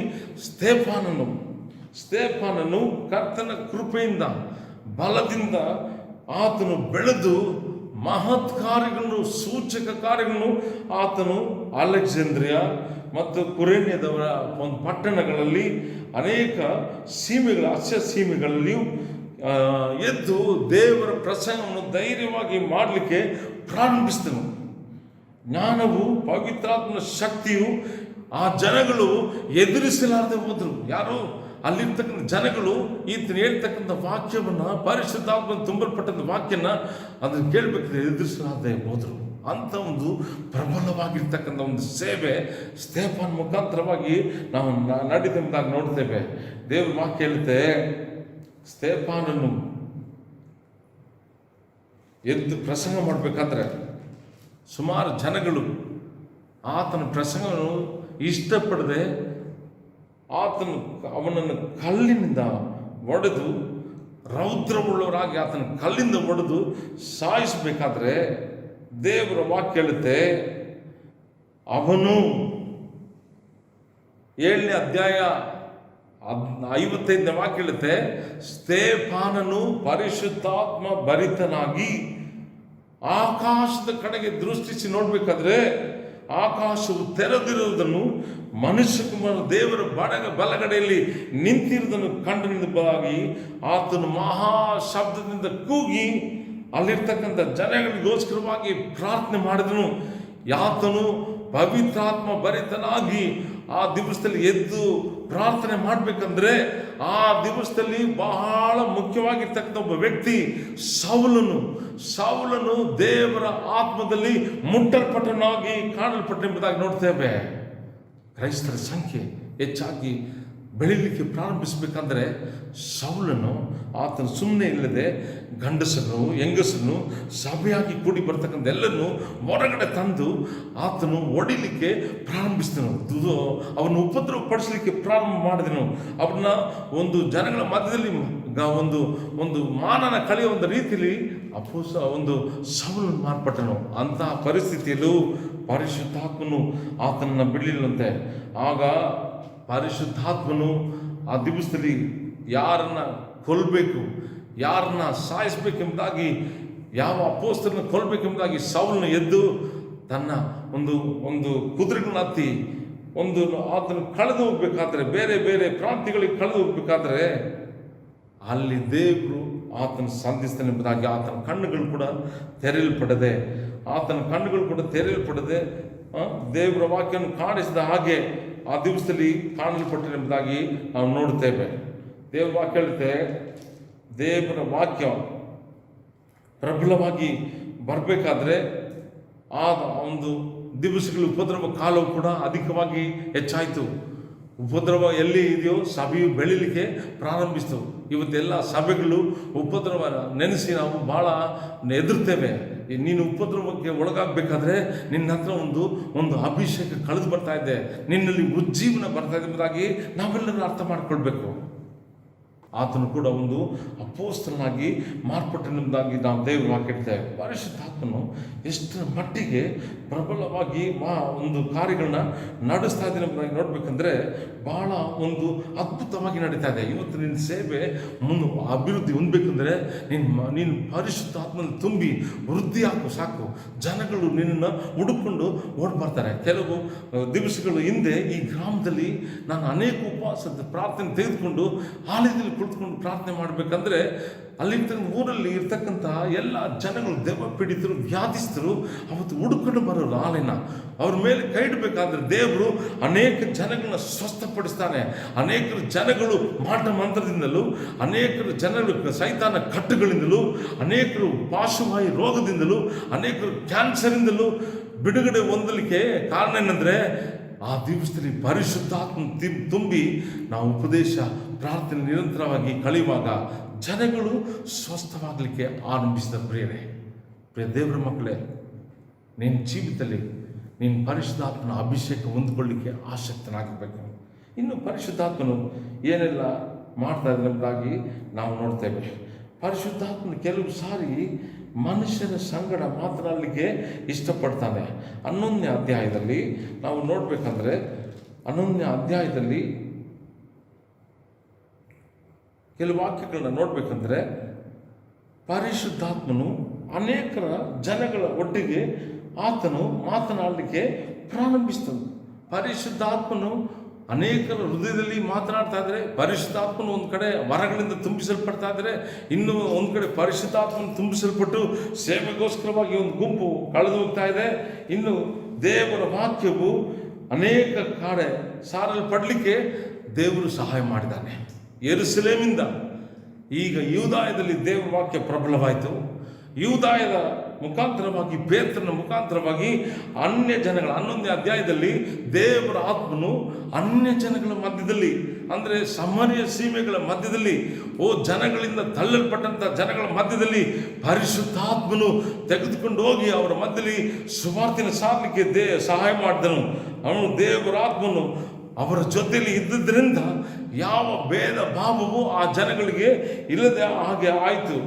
ಸ್ತೆಫಾನನು ಕರ್ತನ ಕೃಪೆಯಿಂದ ಬಲದಿಂದ ಆತನು ಬೆಳೆದು ಮಹತ್ ಕಾರ್ಯಗಳನ್ನು, ಸೂಚಕ ಕಾರ್ಯಗಳನ್ನು ಆತನು ಅಲೆಕ್ಸಾಂದ್ರಿಯಾ ಮತ್ತು ಕುರೇನ್ಯದವರ ಒಂದು ಪಟ್ಟಣಗಳಲ್ಲಿ ಅನೇಕ ಅಸ್ಯ ಸೀಮೆಗಳಲ್ಲಿಯೂ ಎದ್ದು ದೇವರ ಪ್ರಸಂಗವನ್ನು ಧೈರ್ಯವಾಗಿ ಮಾಡಲಿಕ್ಕೆ ಪ್ರಾರಂಭಿಸಿದನು. ಜ್ಞಾನವು, ಪವಿತ್ರಾತ್ಮನ ಶಕ್ತಿಯು ಆ ಜನಗಳು ಎದುರಿಸಲಾರದೆ ಹೋದರು. ಯಾರು ಅಲ್ಲಿರ್ತಕ್ಕಂಥ ಜನಗಳು ಈತನ ಹೇಳ್ತಕ್ಕಂಥ ವಾಕ್ಯವನ್ನು, ಪರಿಶುದ್ಧಾತ್ಮ ತುಂಬಲ್ಪಟ್ಟಂಥ ವಾಕ್ಯನ ಅದನ್ನು ಕೇಳಬೇಕಾದ್ರೆ ಎದುರಿಸಲಾರದೆ ಹೋದರು. ಅಂಥ ಒಂದು ಪ್ರಬಲವಾಗಿರ್ತಕ್ಕಂಥ ಒಂದು ಸೇವೆ ಸ್ತೆಫನ ಮುಖಾಂತರವಾಗಿ ನಾವು ನಡೀತೆಂಬುದಾಗಿ ನೋಡ್ತೇವೆ. ದೇವ್ರ ವಾಕ್ಯ ಹೇಳುತ್ತೆ, ಸ್ತೆಫನನು ಎದ್ದು ಪ್ರಸಂಗ ಮಾಡಬೇಕಾದ್ರೆ ಸುಮಾರು ಜನಗಳು ಆತನ ಪ್ರಸಂಗವನ್ನು ಇಷ್ಟಪಡದೆ ಅವನನ್ನು ಕಲ್ಲಿನಿಂದ ಒಡೆದು, ರೌದ್ರವುಳ್ಳವರಾಗಿ ಆತನ ಕಲ್ಲಿಂದ ಒಡೆದು ಸಾಯಿಸಬೇಕಾದ್ರೆ ದೇವರ ವಾಕ್ಯ ಹೇಳುತ್ತೆ, ಅವನು 7ನೇ ಅಧ್ಯಾಯ 55ನೇ ವಾಕ್ಯ ಹೇಳುತ್ತೆ, ಸ್ತೆಫನನು ಪರಿಶುದ್ಧಾತ್ಮ ಭರಿತನಾಗಿ ಆಕಾಶದ ಕಡೆಗೆ ದೃಷ್ಟಿಸಿ ನೋಡ್ಬೇಕಾದ್ರೆ ಆಕಾಶವು ತೆರೆದಿರುವುದನ್ನು, ಮನುಷ್ಯಕುಮಾರ ದೇವರ ಬಲಗಡೆಯಲ್ಲಿ ನಿಂತಿರುವುದನ್ನು ಕಂಡನಿಂದಾಗಿ ಆತನು ಮಹಾ ಶಬ್ದದಿಂದ ಕೂಗಿ ಅಲ್ಲಿರ್ತಕ್ಕಂಥ ಜನಗಳಿಗೋಸ್ಕರವಾಗಿ ಪ್ರಾರ್ಥನೆ ಮಾಡಿದನು. ಆತನು ಪವಿತ್ರಾತ್ಮ ಭರಿತನಾಗಿ ಆ ದಿವಸದಲ್ಲಿ ಎದ್ದು ಪ್ರಾರ್ಥನೆ ಮಾಡಬೇಕಂದ್ರೆ ಆ ದಿವಸದಲ್ಲಿ ಬಹಳ ಮುಖ್ಯವಾಗಿರ್ತಕ್ಕಂಥ ಒಬ್ಬ ವ್ಯಕ್ತಿ ಸೌಲನು ದೇವರ ಆತ್ಮದಲ್ಲಿ ಮುಟ್ಟಲ್ಪಟ್ಟನಾಗಿ ಕಾಣಲ್ಪಟ್ಟೆಂಬುದಾಗಿ ನೋಡ್ತೇವೆ. ಕ್ರೈಸ್ತರ ಸಂಖ್ಯೆ ಹೆಚ್ಚಾಗಿ ಬೆಳೀಲಿಕ್ಕೆ ಪ್ರಾರಂಭಿಸಬೇಕಂದ್ರೆ ಸೌಲನು ಆತನು ಸುಮ್ಮನೆ ಇಲ್ಲದೆ ಗಂಡಸನ್ನು ಹೆಂಗಸನ್ನು ಸಭೆಯಾಗಿ ಕೂಡಿ ಬರ್ತಕ್ಕಂಥ ಎಲ್ಲರನ್ನು ಹೊರಗಡೆ ತಂದು ಆತನು ಹೊಡಿಲಿಕ್ಕೆ ಪ್ರಾರಂಭಿಸಿದನು. ಅವನು ಉಪದ್ರವ ಪಡಿಸಲಿಕ್ಕೆ ಪ್ರಾರಂಭ ಮಾಡಿದನು. ಅವನ್ನ ಒಂದು ಜನಗಳ ಮಧ್ಯದಲ್ಲಿ ಒಂದು ಮಾನನ ಕಳೆಯುವ ಒಂದು ರೀತಿಯಲ್ಲಿ ಒಂದು ಸೌಲನು ಮಾರ್ಪಟ್ಟನು. ಅಂತಹ ಪರಿಸ್ಥಿತಿಯಲ್ಲೂ ಪರಿಶುದ್ಧಾತ್ಮನು ಆತನನ್ನು ಬಿಡಲಿಲ್ಲಂತೆ. ಆಗ ಪರಿಶುದ್ಧಾತ್ಮನು ಆ ದಿವಸದಲ್ಲಿ ಯಾರನ್ನ ಕೊಲ್ಲಬೇಕು, ಯಾರನ್ನ ಸಾಯಿಸಬೇಕೆಂಬುದಾಗಿ, ಯಾವ ಅಪೊಸ್ತಲನ ಕೊಲ್ಲಬೇಕೆಂಬುದಾಗಿ ಸೌಲನು ಎದ್ದು ತನ್ನ ಒಂದು ಕುದುರೆಗಳನ್ನ ಹತ್ತಿ ಆತನು ಕಳೆದು ಹೋಗ್ಬೇಕಾದ್ರೆ, ಬೇರೆ ಬೇರೆ ಪ್ರಾಂತ್ಯಗಳಿಗೆ ಕಳೆದು ಹೋಗ್ಬೇಕಾದ್ರೆ ಅಲ್ಲಿ ದೇವರು ಆತನ ಸಂಧಿಸ್ತಾನೆ ಎಂಬುದಾಗಿ ಆತನ ಕಣ್ಣುಗಳು ಕೂಡ ತೆರೆಯಲ್ಪಡದೆ ದೇವರ ವಾಕ್ಯವನ್ನು ಕಾಣಿಸಿದ ಹಾಗೆ ಆ ದಿವಸದಲ್ಲಿ ಕಾಣಲ್ಪಟ್ಟಿರುವುದಾಗಿ ನಾವು ನೋಡುತ್ತೇವೆ. ದೇವರ ವಾಕ್ಯ ಹೇಳುತ್ತೆ, ದೇವರ ವಾಕ್ಯ ಪ್ರಬಲವಾಗಿ ಬರಬೇಕಾದ್ರೆ ಆ ಒಂದು ದಿವಸಗಳ ಉಪದ್ರವ ಕಾಲವು ಕೂಡ ಅಧಿಕವಾಗಿ ಹೆಚ್ಚಾಯಿತು. ಉಪದ್ರವ ಎಲ್ಲಿ ಇದೆಯೋ ಸಭೆಯು ಬೆಳೀಲಿಕ್ಕೆ ಪ್ರಾರಂಭಿಸಿತು. ಇವತ್ತೆಲ್ಲ ಸಭೆಗಳು ಉಪದ್ರವ ನೆನೆಸಿ ನಾವು ಭಾಳ ಹೆದರ್ತೇವೆ. ನೀನು ಉಪದ್ರವಕ್ಕೆ ಒಳಗಾಗಬೇಕಾದ್ರೆ ನಿನ್ನ ಹತ್ರ ಒಂದು ಅಭಿಷೇಕ ಕಳೆದು ಬರ್ತಾ ಇದೆ, ನಿನ್ನಲ್ಲಿ ಉಜ್ಜೀವನ ಬರ್ತಾ ಇದೆ ಎಂಬುದಾಗಿ ನಾವೆಲ್ಲರೂ ಅರ್ಥ ಮಾಡಿಕೊಳ್ಬೇಕು. ಆತನು ಕೂಡ ಒಂದು ಅಪೊಸ್ತಲನಾಗಿ ಮಾರ್ಪಟ್ಟನೆಂಬುದಾಗಿ ನಾವು ದೇವರು ವಾಕ್ಯಿರ್ತೇವೆ. ಪರಿಶುದ್ಧಾತ್ಮನು ಎಷ್ಟರ ಮಟ್ಟಿಗೆ ಪ್ರಬಲವಾಗಿ ಒಂದು ಕಾರ್ಯಗಳನ್ನ ನಡೆಸ್ತಾ ಇದ್ದೀನಿ ಎಂಬುದಾಗಿ ನೋಡ್ಬೇಕಂದ್ರೆ ಬಹಳ ಒಂದು ಅದ್ಭುತವಾಗಿ ನಡೀತಾ ಇದೆ. ಇವತ್ತು ನಿನ್ನ ಸೇವೆ ಅಭಿವೃದ್ಧಿ ಹೊಂದಬೇಕಂದ್ರೆ ನೀನು ಪರಿಶುದ್ಧಾತ್ಮನ ತುಂಬಿ ವೃದ್ಧಿ ಹಾಕು ಸಾಕು. ಜನಗಳು ನಿನ್ನನ್ನು ಹುಡುಕೊಂಡು ಓಡ್ಬರ್ತಾರೆ. ಕೆಲವು ದಿವಸಗಳು ಹಿಂದೆ ಈ ಗ್ರಾಮದಲ್ಲಿ ನಾನು ಅನೇಕ ಉಪವಾಸದ ಪ್ರಾರ್ಥನೆ ತೆಗೆದುಕೊಂಡು ಆಲಯದಲ್ಲಿ ಕುಳಿತುಕೊಂಡು ಪ್ರಾರ್ಥನೆ ಮಾಡಬೇಕಂದ್ರೆ ಅಲ್ಲಿ ಊರಲ್ಲಿ ಇರ್ತಕ್ಕಂಥ ಎಲ್ಲ ಜನಗಳು ದೆವ್ವ ಪೀಡಿತರು, ವ್ಯಾಧಿಸ್ತರು ಅವತ್ತು ಹುಡುಕೊಂಡು ಬರೋರು ಆಲಯನ. ಅವ್ರ ಮೇಲೆ ಕೈ ಇಡಬೇಕಾದ್ರೆ ದೇವರು ಅನೇಕ ಜನಗಳನ್ನ ಸ್ವಸ್ಥಪಡಿಸ್ತಾನೆ. ಅನೇಕರು ಜನಗಳು ಮಾಟ ಮಂತ್ರದಿಂದಲೂ, ಅನೇಕರು ಜನಗಳು ಸೈತಾನ ಕಟ್ಟುಗಳಿಂದಲೂ, ಅನೇಕರು ಪಾರ್ಶ್ವವಾಯು ರೋಗದಿಂದಲೂ, ಅನೇಕರು ಕ್ಯಾನ್ಸರಿಂದಲೂ ಬಿಡುಗಡೆ ಹೊಂದಲಿಕ್ಕೆ ಕಾರಣ ಏನಂದರೆ ಆ ದಿವಸದಲ್ಲಿ ಪರಿಶುದ್ಧಾತ್ಮ ತುಂಬಿ ನಾವು ಉಪದೇಶ ಪ್ರಾರ್ಥನೆ ನಿರಂತರವಾಗಿ ಕಳೆಯುವಾಗ ಜನಗಳು ಸ್ವಸ್ಥವಾಗಲಿಕ್ಕೆ ಆರಂಭಿಸಿದ. ಪ್ರಿಯ ದೇವರ ಮಕ್ಕಳೇ, ನಿನ್ನ ಜೀವಿತದಲ್ಲಿ ನೀನು ಪರಿಶುದ್ಧಾತ್ಮನ ಅಭಿಷೇಕ ಹೊಂದಿಕೊಳ್ಳಿಕ್ಕೆ ಆಸಕ್ತನಾಗಬೇಕು. ಇನ್ನು ಪರಿಶುದ್ಧಾತ್ಮನು ಏನೆಲ್ಲ ಮಾಡ್ತಾ ಇದ್ದಾರೆ ಎಂಬುದಾಗಿ ನಾವು ನೋಡ್ತೇವೆ. ಪರಿಶುದ್ಧಾತ್ಮನ ಕೆಲವು ಸಾರಿ ಮನುಷ್ಯರ ಸಂಗಡ ಮಾತನಾಡಲಿಕ್ಕೆ ಇಷ್ಟಪಡ್ತಾನೆ. 11ನೇ ಅಧ್ಯಾಯದಲ್ಲಿ ನಾವು ನೋಡಬೇಕಂದ್ರೆ 11ನೇ ಅಧ್ಯಾಯದಲ್ಲಿ ಕೆಲವು ವಾಕ್ಯಗಳನ್ನ ನೋಡಬೇಕಂದ್ರೆ ಪರಿಶುದ್ಧಾತ್ಮನು ಅನೇಕರ ಜನಗಳ ಒಟ್ಟಿಗೆ ಆತನು ಮಾತನಾಡಲಿಕ್ಕೆ ಪ್ರಾರಂಭಿಸ್ತನು. ಪರಿಶುದ್ಧಾತ್ಮನು ಅನೇಕರ ಹೃದಯದಲ್ಲಿ ಮಾತನಾಡ್ತಾ ಇದ್ರೆ, ಪರಿಶುದ್ಧಾತ್ಮನು ಒಂದು ಕಡೆ ವರಗಳಿಂದ ತುಂಬಿಸಲ್ಪಡ್ತಾ ಇದ್ರೆ, ಇನ್ನು ಒಂದು ಕಡೆ ಪರಿಶುದ್ಧಾತ್ಮನ ತುಂಬಿಸಲ್ಪಟ್ಟು ಸೇವೆಗೋಸ್ಕರವಾಗಿ ಒಂದು ಗುಂಪು ಕಳೆದು ಹೋಗ್ತಾ ಇದೆ. ಇನ್ನು ದೇವರ ವಾಕ್ಯವು ಅನೇಕ ಕಡೆ ಸಾರಲ್ಪಡಲಿಕ್ಕೆ ದೇವರು ಸಹಾಯ ಮಾಡಿದ್ದಾನೆ. ಯೆರೂಸಲೇಮಿಂದ ಈಗ ಯೂದಾಯದಲ್ಲಿ ದೇವರ ವಾಕ್ಯ ಪ್ರಬಲವಾಯಿತು. ಯೂದಾಯದ ಮುಖಾಂತರವಾಗಿ, ಪೇತ್ರನ ಮುಖಾಂತರವಾಗಿ ಅನ್ಯ ಜನಗಳ 11ನೇ ಅಧ್ಯಾಯದಲ್ಲಿ ದೇವರ ಆತ್ಮನು ಅನ್ಯ ಜನಗಳ ಮಧ್ಯದಲ್ಲಿ, ಅಂದರೆ ಸಮರ್ಯ ಸೀಮೆಗಳ ಮಧ್ಯದಲ್ಲಿ, ಜನಗಳಿಂದ ತಳ್ಳಲ್ಪಟ್ಟಂಥ ಜನಗಳ ಮಧ್ಯದಲ್ಲಿ ಪರಿಶುದ್ಧಾತ್ಮನು ತೆಗೆದುಕೊಂಡು ಹೋಗಿ ಅವರ ಮಧ್ಯದಲ್ಲಿ ಸುವಾರ್ತೆಯನ್ನು ಸಾರಲಿಕ್ಕೆ ಸಹಾಯ ಮಾಡಿದನು. ಅವನು ದೇವರ ಆತ್ಮನು ಅವರ ಜೊತೆಯಲ್ಲಿ ಇದ್ದುದರಿಂದ ಯಾವ ಭೇದ ಭಾವವು ಆ ಜನಗಳಿಗೆ ಇಲ್ಲದೆ ಹಾಗೆ ಆಯಿತು.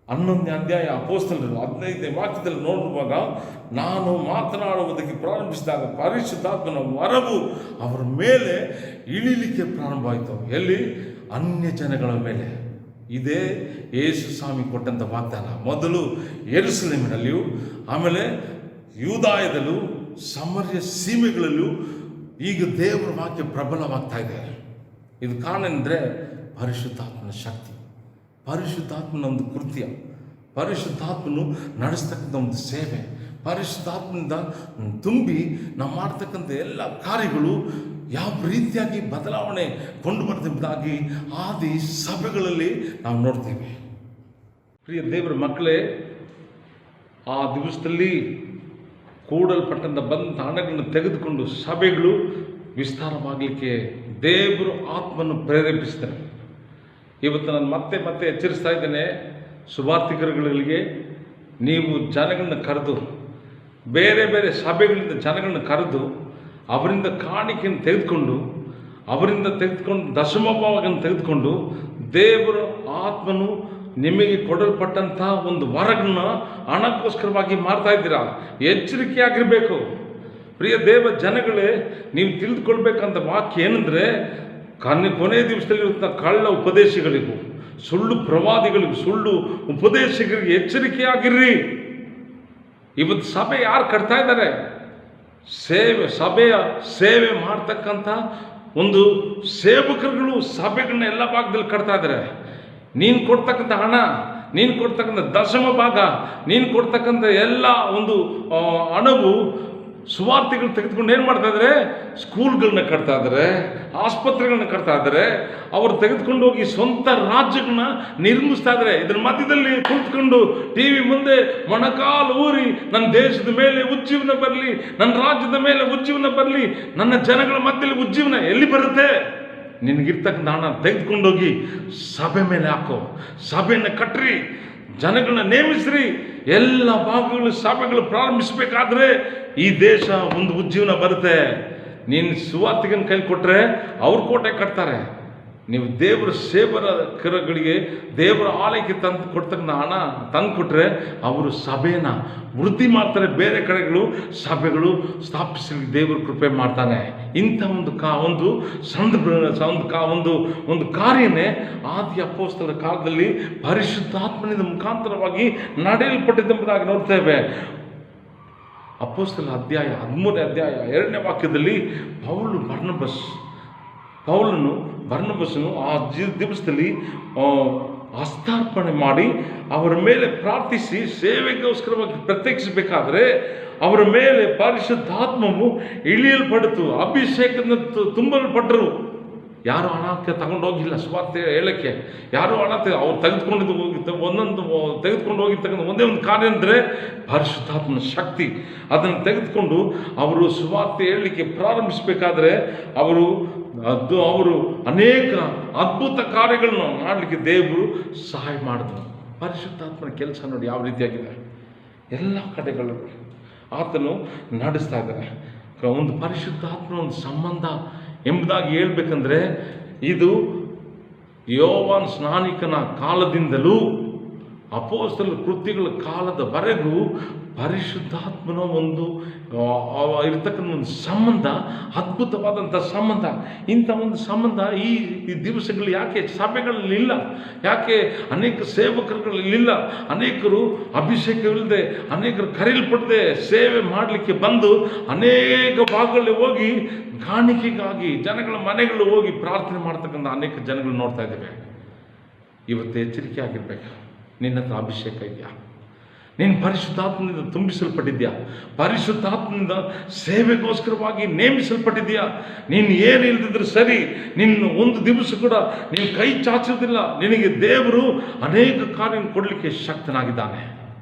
11ನೇ ಅಧ್ಯಾಯ ಅಪೊಸ್ತಲರು 15ನೇ ವಾಕ್ಯದಲ್ಲಿ ನೋಡುವಾಗ, ನಾನು ಮಾತನಾಡುವುದಕ್ಕೆ ಪ್ರಾರಂಭಿಸಿದಾಗ ಪರಿಶುದ್ಧಾತ್ಮನ ವರವು ಅವರ ಮೇಲೆ ಇಳಿಲಿಕ್ಕೆ ಪ್ರಾರಂಭ ಆಯಿತು. ಎಲ್ಲಿ? ಅನ್ಯ ಜನಗಳ ಮೇಲೆ. ಇದೇ ಯೇಸು ಸ್ವಾಮಿ ಕೊಟ್ಟಂಥ ವಾಗ್ದಾನ. ಮೊದಲು ಯೆರೂಸಲೇಮಿನಲ್ಲಿಯೂ, ಆಮೇಲೆ ಯೂದಾಯದಲ್ಲೂ, ಸಮರ್ಯ ಸೀಮೆಗಳಲ್ಲೂ ಈಗ ದೇವರ ವಾಕ್ಯ ಪ್ರಬಲವಾಗ್ತಾ ಇದೆ. ಇದು ಕಾರಣ ಅಂದರೆ ಪರಿಶುದ್ಧಾತ್ಮನ ಶಕ್ತಿ, ಪರಿಶುದ್ಧಾತ್ಮನ ಒಂದು ಕೃತ್ಯ, ಪರಿಶುದ್ಧಾತ್ಮನು ನಡೆಸ್ತಕ್ಕಂಥ ಒಂದು ಸೇವೆ, ಪರಿಶುದ್ಧಾತ್ಮನಿಂದ ತುಂಬಿ ನಾವು ಮಾಡ್ತಕ್ಕಂಥ ಎಲ್ಲ ಕಾರ್ಯಗಳು ಯಾವ ರೀತಿಯಾಗಿ ಬದಲಾವಣೆ ಕೊಂಡು ಬರ್ತಿದ್ದಾಗಿ ಆದಿ ಸಭೆಗಳಲ್ಲಿ ನಾವು ನೋಡ್ತೀವಿ. ಪ್ರಿಯ ದೇವರ ಮಕ್ಕಳೇ, ಆ ದಿವಸದಲ್ಲಿ ಕೂಡಲ್ಪಟ್ಟಂಥ ಬಂದ ಹಣಗಳನ್ನು ತೆಗೆದುಕೊಂಡು ಸಭೆಗಳು ವಿಸ್ತಾರವಾಗಲಿಕ್ಕೆ ದೇವರು ಆತ್ಮನ್ನು ಪ್ರೇರೇಪಿಸ್ತಾರೆ. ಇವತ್ತು ನಾನು ಮತ್ತೆ ಎಚ್ಚರಿಸ್ತಾ ಇದ್ದೇನೆ ಸುವಾರ್ತಿಕರುಗಳಿಗೆ, ನೀವು ಜನಗಳನ್ನ ಕರೆದು, ಬೇರೆ ಬೇರೆ ಸಭೆಗಳಿಂದ ಜನಗಳನ್ನ ಕರೆದು ಅವರಿಂದ ಕಾಣಿಕೆಯನ್ನು ತೆಗೆದುಕೊಂಡು, ಅವರಿಂದ ದಶಮಭಾಗವನ್ನು ತೆಗೆದುಕೊಂಡು ದೇವರ ಆತ್ಮನು ನಿಮಗೆ ಕೊಡಲ್ಪಟ್ಟಂಥ ಒಂದು ವರಗಳನ್ನ ಹಣಕ್ಕೋಸ್ಕರವಾಗಿ ಮಾಡ್ತಾ ಇದ್ದೀರಾ. ಎಚ್ಚರಿಕೆಯಾಗಿರಬೇಕು. ಪ್ರಿಯ ದೇವ ಜನಗಳೇ, ನೀವು ತಿಳಿದುಕೊಳ್ಬೇಕಂತ ವಾಕ್ಯ ಏನಂದರೆ, ಕೊನೆಯ ದಿವಸದಲ್ಲಿರುವಂಥ ಕಳ್ಳ ಉಪದೇಶಗಳಿಗೂ, ಸುಳ್ಳು ಪ್ರವಾದಿಗಳಿಗೂ, ಸುಳ್ಳು ಉಪದೇಶಕರಿಗೆ ಎಚ್ಚರಿಕೆಯಾಗಿರ್ರಿ. ಇವತ್ತು ಸಭೆ ಯಾರು ಕಟ್ತಾ ಇದ್ದಾರೆ? ಸಭೆಯ ಸೇವೆ ಮಾಡ್ತಕ್ಕಂಥ ಒಂದು ಸೇವಕರುಗಳು ಸಭೆಗಳನ್ನ ಎಲ್ಲ ಭಾಗದಲ್ಲಿ ಕಟ್ತಾ ಇದ್ದಾರೆ. ನೀನು ಕೊಡ್ತಕ್ಕಂಥ ಹಣ, ನೀನು ಕೊಡ್ತಕ್ಕಂಥ ದಶಮ ಭಾಗ, ನೀನು ಕೊಡ್ತಕ್ಕಂಥ ಎಲ್ಲ ಒಂದು ಹಣವು ಸುವಾರ್ತೆಗಳು ತೆಗೆದುಕೊಂಡು ಏನು ಮಾಡ್ತಾ ಇದ್ದಾರೆ? ಸ್ಕೂಲ್ಗಳನ್ನ ಕಟ್ತಾ ಇದ್ದಾರೆ, ಆಸ್ಪತ್ರೆಗಳನ್ನ ಕಟ್ತಾ ಇದ್ದಾರೆ, ಅವರು ತೆಗೆದುಕೊಂಡು ಹೋಗಿ ಸ್ವಂತ ರಾಜ್ಯಗಳನ್ನ ನಿರ್ಮಿಸ್ತಾ ಇದ್ದಾರೆ. ಇದರ ಮಧ್ಯದಲ್ಲಿ ಕುಳಿತುಕೊಂಡು TV ಮುಂದೆ ಮೊಣಕಾಲು ಊರಿ, ನನ್ನ ದೇಶದ ಮೇಲೆ ಉಜ್ಜೀವನ ಬರಲಿ, ನನ್ನ ರಾಜ್ಯದ ಮೇಲೆ ಉಜ್ಜೀವನ ಬರಲಿ, ನನ್ನ ಜನಗಳ ಮಧ್ಯದಲ್ಲಿ ಉಜ್ಜೀವನ ಎಲ್ಲಿ ಬರುತ್ತೆ? ನಿನಗಿರ್ತಕ್ಕಂಥ ಹಣ ತೆಗೆದುಕೊಂಡೋಗಿ ಸಭೆ ಮೇಲೆ ಹಾಕೋ, ಸಭೆಯನ್ನು ಕಟ್ಟ್ರಿ, ಜನಗಳನ್ನ ನೇಮಿಸ್ರಿ. ಎಲ್ಲ ಭಾಗಗಳು ಸಭೆಗಳು ಪ್ರಾರಂಭಿಸಬೇಕಾದ್ರೆ ಈ ದೇಶ ಒಂದು ಉಜ್ಜೀವನ ಬರುತ್ತೆ. ನೀನು ಸುವಾರ್ತಿಗನ ಕೈ ಕೊಟ್ಟರೆ ಅವ್ರ ಕೋಟೆ ಕಟ್ತಾರೆ. ನೀವು ದೇವರ ಸೇವಕರುಗಳಿಗೆ ದೇವರ ಆಲಯಕ್ಕೆ ತಂದು ಕೊಡ್ತಕ್ಕಂಥ ಹಣ ತಂದು ಕೊಟ್ಟರೆ ಅವರು ಸಭೆಯನ್ನು ವೃದ್ಧಿ ಮಾಡ್ತಾರೆ. ಬೇರೆ ಕಡೆಗಳು ಸಭೆಗಳು ಸ್ಥಾಪಿಸಲಿಕ್ಕೆ ದೇವರ ಕೃಪೆ ಮಾಡ್ತಾನೆ. ಇಂಥ ಒಂದು ಕಾರ್ಯನೇ ಆದಿ ಅಪೊಸ್ತಲರ ಕಾಲದಲ್ಲಿ ಪರಿಶುದ್ಧಾತ್ಮನಿಂದ ಮುಖಾಂತರವಾಗಿ ನಡೆಯಲ್ಪಟ್ಟಿದ್ದೆಂಬುದಾಗಿ ನೋಡ್ತೇವೆ. ಅಪೊಸ್ತಲರ ಅಧ್ಯಾಯ 13ನೇ ಅಧ್ಯಾಯ 2ನೇ ವಾಕ್ಯದಲ್ಲಿ ಪೌಲನು ಬರ್ನಬಸನು ಆ ದಿವಸದಲ್ಲಿ ಹಸ್ತಾರ್ಪಣೆ ಮಾಡಿ ಅವರ ಮೇಲೆ ಪ್ರಾರ್ಥಿಸಿ ಸೇವೆಗೋಸ್ಕರವಾಗಿ ಪ್ರತ್ಯೇಕಿಸಬೇಕಾದ್ರೆ ಅವರ ಮೇಲೆ ಪರಿಶುದ್ಧಾತ್ಮವು ಇಳಿಯಲ್ಪಡಿತು, ಅಭಿಷೇಕದಿಂದ ತುಂಬಲ್ಪಟ್ಟರು. ಯಾರು ಹಣಕ್ಕೆ ತಗೊಂಡೋಗಿಲ್ಲ ಸುವಾರ್ತೆ ಹೇಳಕ್ಕೆ, ಯಾರು ಹಣ ಅವ್ರು ತೆಗೆದುಕೊಂಡು ಹೋಗಿರ್ತಕ್ಕಂಥ ಒಂದೇ ಒಂದು ಕಾರ್ಯ ಅಂದರೆ ಪರಿಶುದ್ಧಾತ್ಮನ ಶಕ್ತಿ. ಅದನ್ನು ತೆಗೆದುಕೊಂಡು ಅವರು ಸುವಾರ್ತೆ ಹೇಳಲಿಕ್ಕೆ ಪ್ರಾರಂಭಿಸಬೇಕಾದ್ರೆ ಅವರು ಅನೇಕ ಅದ್ಭುತ ಕಾರ್ಯಗಳನ್ನು ಮಾಡಲಿಕ್ಕೆ ದೇವರು ಸಹಾಯ ಮಾಡಿದ್ರು. ಪರಿಶುದ್ಧಾತ್ಮನ ಕೆಲಸ ನೋಡಿ ಯಾವ ರೀತಿಯಾಗಿದೆ. ಎಲ್ಲ ಕಡೆಗಳು ಆತನು ನಡೆಸ್ತಾ ಇದ್ದಾರೆ. ಒಂದು ಪರಿಶುದ್ಧಾತ್ಮನ ಒಂದು ಸಂಬಂಧ ಎಂಬುದಾಗಿ ಹೇಳ್ಬೇಕಂದ್ರೆ, ಇದು ಯೋವಾನ್ ಸ್ನಾನಿಕನ ಕಾಲದಿಂದಲೂ ಅಪೊಸ್ತಲರ ಕೃತ್ಯಗಳ ಕಾಲದವರೆಗೂ ಪರಿಶುದ್ಧಾತ್ಮನ ಒಂದು ಇರತಕ್ಕಂಥ ಒಂದು ಸಂಬಂಧ, ಅದ್ಭುತವಾದಂಥ ಸಂಬಂಧ. ಇಂಥ ಒಂದು ಸಂಬಂಧ ಈ ದಿವಸಗಳು ಯಾಕೆ ಸಭೆಗಳಲ್ಲಿಲ್ಲ? ಯಾಕೆ ಅನೇಕ ಸೇವಕರುಗಳಲ್ಲಿಲ್ಲ? ಅನೇಕರು ಅಭಿಷೇಕವಿಲ್ಲದೆ, ಅನೇಕರು ಕರೆಯಲ್ಪಡದೆ ಸೇವೆ ಮಾಡಲಿಕ್ಕೆ ಬಂದು ಅನೇಕ ಭಾಗಗಳಲ್ಲಿ ಹೋಗಿ ಕಾಣಿಕೆಗಾಗಿ ಜನಗಳ ಮನೆಗಳು ಹೋಗಿ ಪ್ರಾರ್ಥನೆ ಮಾಡ್ತಕ್ಕಂಥ ಅನೇಕ ಜನಗಳು ನೋಡ್ತಾ ಇದ್ದೇವೆ. ಇವತ್ತು ಎಚ್ಚರಿಕೆ ಆಗಿರ್ಬೇಕು. ನಿನ್ನ ಹತ್ರ ಅಭಿಷೇಕ ಇದೆಯಾ? ನೀನು ಪರಿಶುದ್ಧಾತ್ಮನಿಂದ ತುಂಬಿಸಲ್ಪಟ್ಟಿದ್ಯಾ? ಪರಿಶುದ್ಧಾತ್ಮನಿಂದ ಸೇವೆಗೋಸ್ಕರವಾಗಿ ನೇಮಿಸಲ್ಪಟ್ಟಿದ್ಯಾ? ನೀನು ಏನು ಇಲ್ದಿದ್ರೆ ಸರಿ, ನಿನ್ನ ಒಂದು ದಿವಸ ಕೂಡ ನೀನು ಕೈ ಚಾಚೋದಿಲ್ಲ. ನಿನಗೆ ದೇವರು ಅನೇಕ ಕಾರ್ಯ ಕೊಡಲಿಕ್ಕೆ ಶಕ್ತನಾಗಿದ್ದಾನೆ.